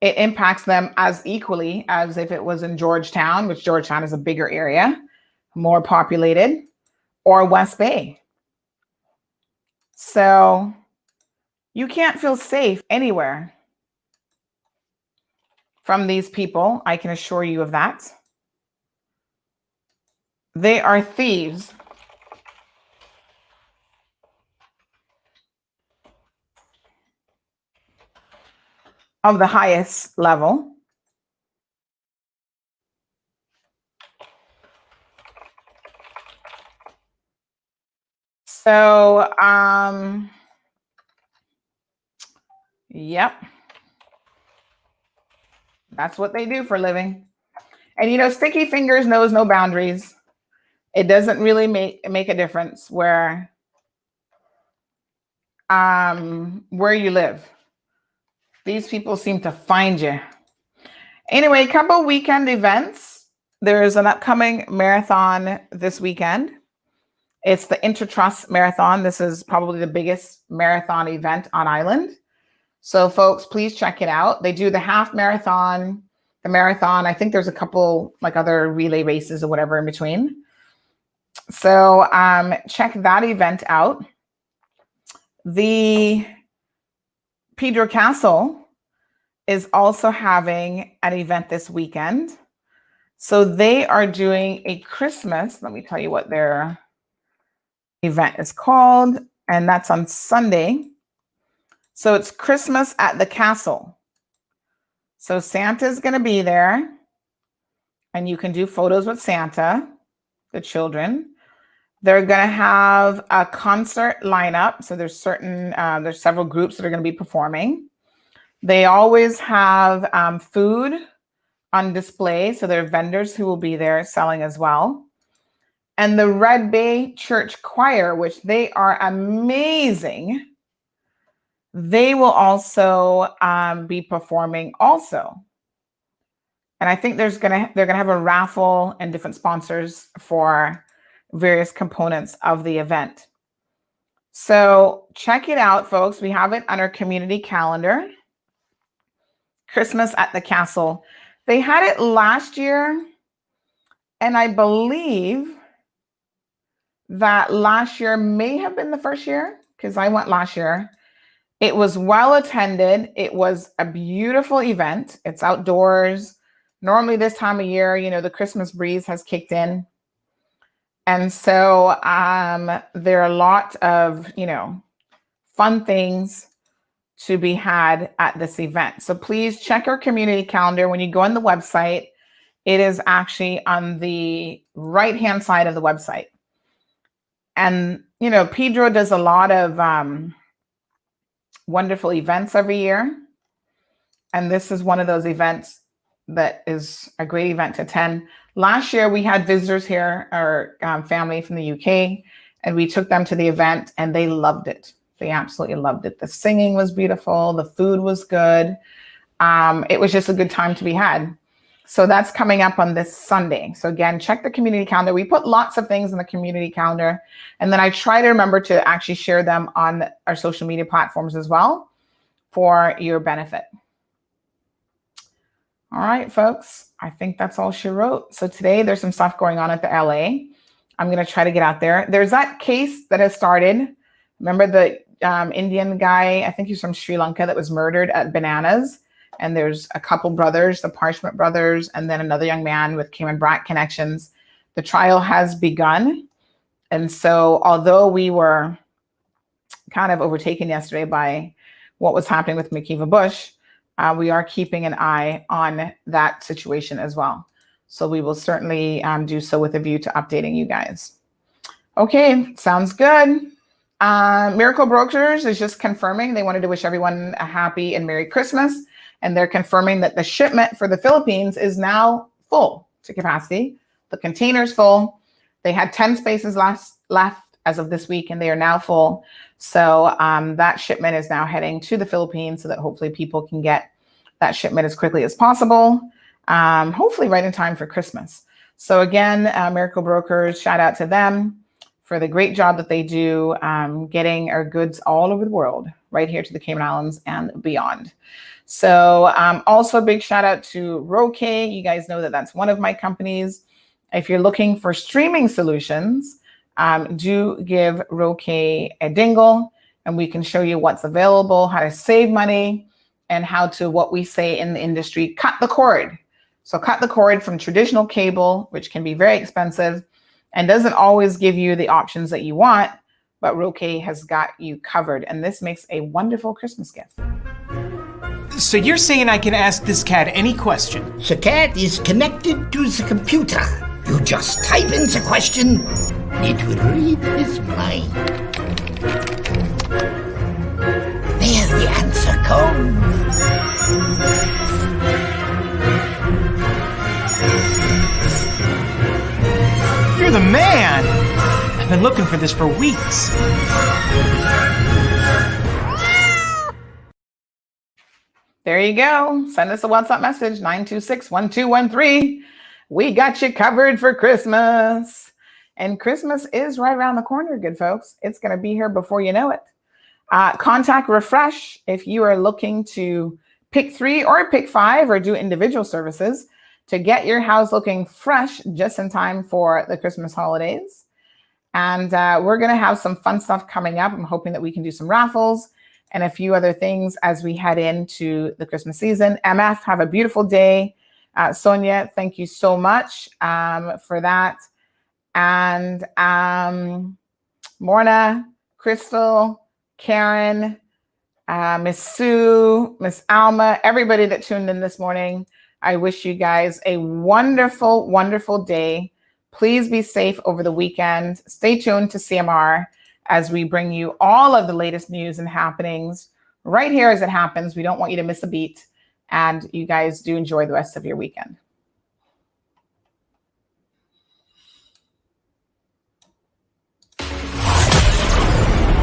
it impacts them as equally as if it was in Georgetown, which Georgetown is a bigger area, more populated, or West Bay. So you can't feel safe anywhere from these people. I can assure you of that. They are thieves. Of the highest level. So, yep. That's what they do for a living. And you know, sticky fingers knows no boundaries. It doesn't really make a difference where you live. These people seem to find you. Anyway, a couple weekend events. There's an upcoming marathon this weekend. It's the Intertrust Marathon. This is probably the biggest marathon event on island. So folks, please check it out. They do the half marathon, the marathon. I think there's a couple like other relay races or whatever in between. So check that event out. The Pedro Castle is also having an event this weekend. So they are doing a Christmas, let me tell you what their event is called, and that's on Sunday. So it's Christmas at the Castle. So Santa's going to be there, and you can do photos with Santa, the children. They're going to have a concert lineup. So there's several groups that are going to be performing. They always have food on display. So there are vendors who will be there selling as well. And the Red Bay Church Choir, which they are amazing, they will also be performing also. And I think they're gonna have a raffle and different sponsors for various components of the event. So check it out, folks. We have it on our community calendar. Christmas at the Castle. They had it last year, and I believe that last year may have been the first year because I went last year. It was well attended. It was a beautiful event. It's outdoors. Normally this time of year, you know, the Christmas breeze has kicked in. And so there are a lot of, you know, fun things to be had at this event. So please check our community calendar. When you go on the website, it is actually on the right-hand side of the website. And, you know, Pedro does a lot of wonderful events every year. And this is one of those events that is a great event to attend. Last year, we had visitors here, our family from the UK, and we took them to the event and they loved it. They absolutely loved it. The singing was beautiful. The food was good. It was just a good time to be had. So that's coming up on this Sunday. So again, check the community calendar. We put lots of things in the community calendar. And then I try to remember to actually share them on our social media platforms as well for your benefit. All right, folks, I think that's all she wrote. So today there's some stuff going on at the LA. I'm going to try to get out there. There's that case that has started. Remember the Indian guy, I think he's from Sri Lanka, that was murdered at Bananas. And there's a couple brothers, the Parchment brothers, and then another young man with Cayman Bratt connections. The trial has begun. And so although we were kind of overtaken yesterday by what was happening with Makeva Bush, we are keeping an eye on that situation as well. So we will certainly do so with a view to updating you guys. Okay, sounds good. Miracle Brokers is just confirming they wanted to wish everyone a happy and Merry Christmas. And they're confirming that the shipment for the Philippines is now full to capacity. The container's full. They had 10 spaces left as of this week, and they are now full. So that shipment is now heading to the Philippines so that hopefully people can get that shipment as quickly as possible, hopefully right in time for Christmas. So again, Miracle Brokers, shout out to them for the great job that they do getting our goods all over the world, right here to the Cayman Islands and beyond. So also a big shout out to Roque. You guys know that that's one of my companies. If you're looking for streaming solutions, do give Roque a dingle and we can show you what's available, how to save money, and how to, what we say in the industry, cut the cord. So cut the cord from traditional cable, which can be very expensive and doesn't always give you the options that you want, but Roque has got you covered. And this makes a wonderful Christmas gift. So you're saying I can ask this cat any question? The cat is connected to the computer. You just type in the question, it will read his mind. There the answer comes. You're the man! I've been looking for this for weeks. There you go. Send us a WhatsApp message, 926-1213. We got you covered for Christmas. And Christmas is right around the corner, good folks. It's going to be here before you know it. Contact Refresh if you are looking to pick 3 or pick 5 or do individual services to get your house looking fresh just in time for the Christmas holidays. And we're going to have some fun stuff coming up. I'm hoping that we can do some raffles and a few other things as we head into the Christmas season. MF, have a beautiful day. Sonia, thank you so much for that. And Morna, Crystal, Karen, Miss Sue, Miss Alma, everybody that tuned in this morning, I wish you guys a wonderful, wonderful day. Please be safe over the weekend. Stay tuned to CMR as we bring you all of the latest news and happenings right here as it happens. We don't want you to miss a beat. And you guys do enjoy the rest of your weekend.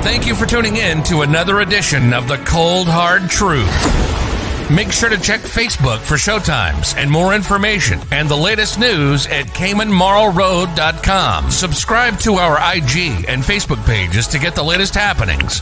Thank you for tuning in to another edition of The Cold Hard Truth. Make sure to check Facebook for showtimes and more information and the latest news at CaymanMarlRoad.com. Subscribe to our IG and Facebook pages to get the latest happenings.